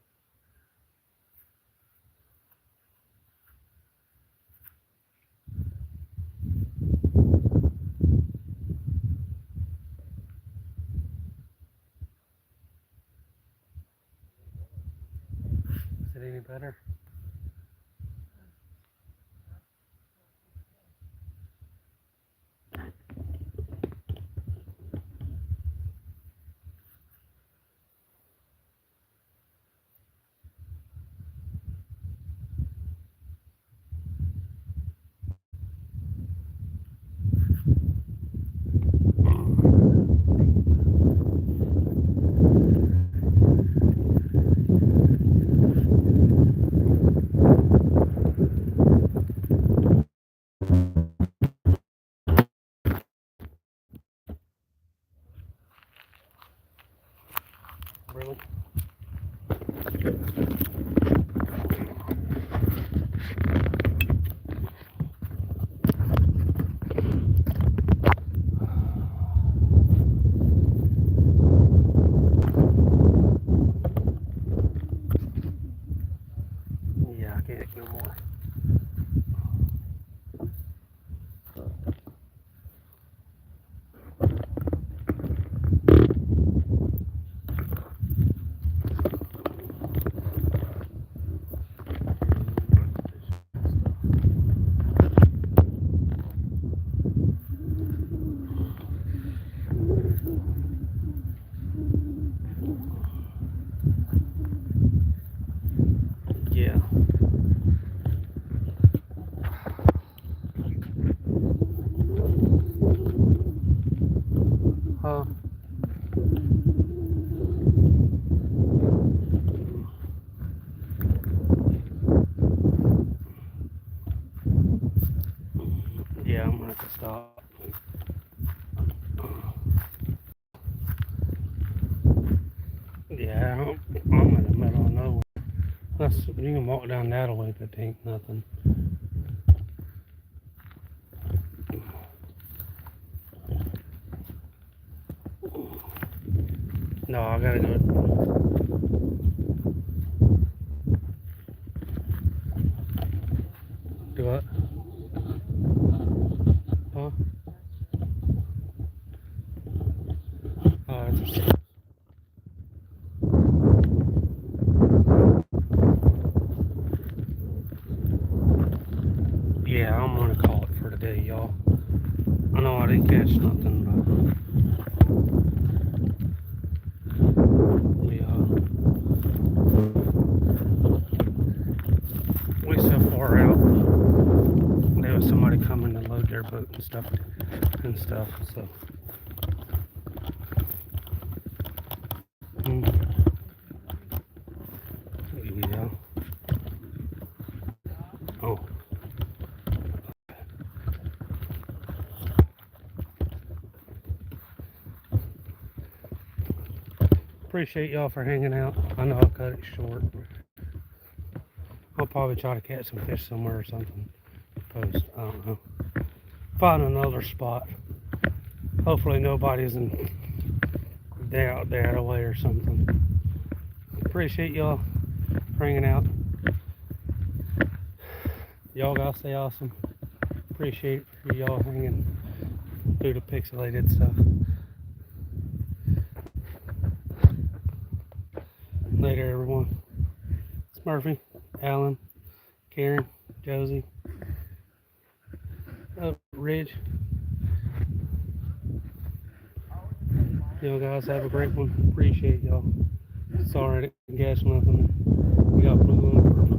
Is it any better? Really? Yeah, I can't no more. I'm in the middle of nowhere. You can walk down that way, but there ain't nothing. No, I gotta go. Do what? Huh? Oh, it's yeah, I'm gonna call it for today, y'all. I know I didn't catch nothing, but we so far out. There was somebody coming to load their boat and stuff, so. Yeah. Oh. Appreciate y'all for hanging out. I know I cut it short. I'll probably try to catch some fish somewhere or something. Post. I don't know. Find another spot. Hopefully nobody's in out there away or something. Appreciate y'all for hanging out. Y'all gotta stay awesome. Appreciate for y'all hanging through the pixelated stuff. Later, everyone. It's Murphy, Alan, Karen, Josie, Ridge. Y'all guys have a great one. Appreciate y'all. Sorry I didn't catch nothing. We got blue on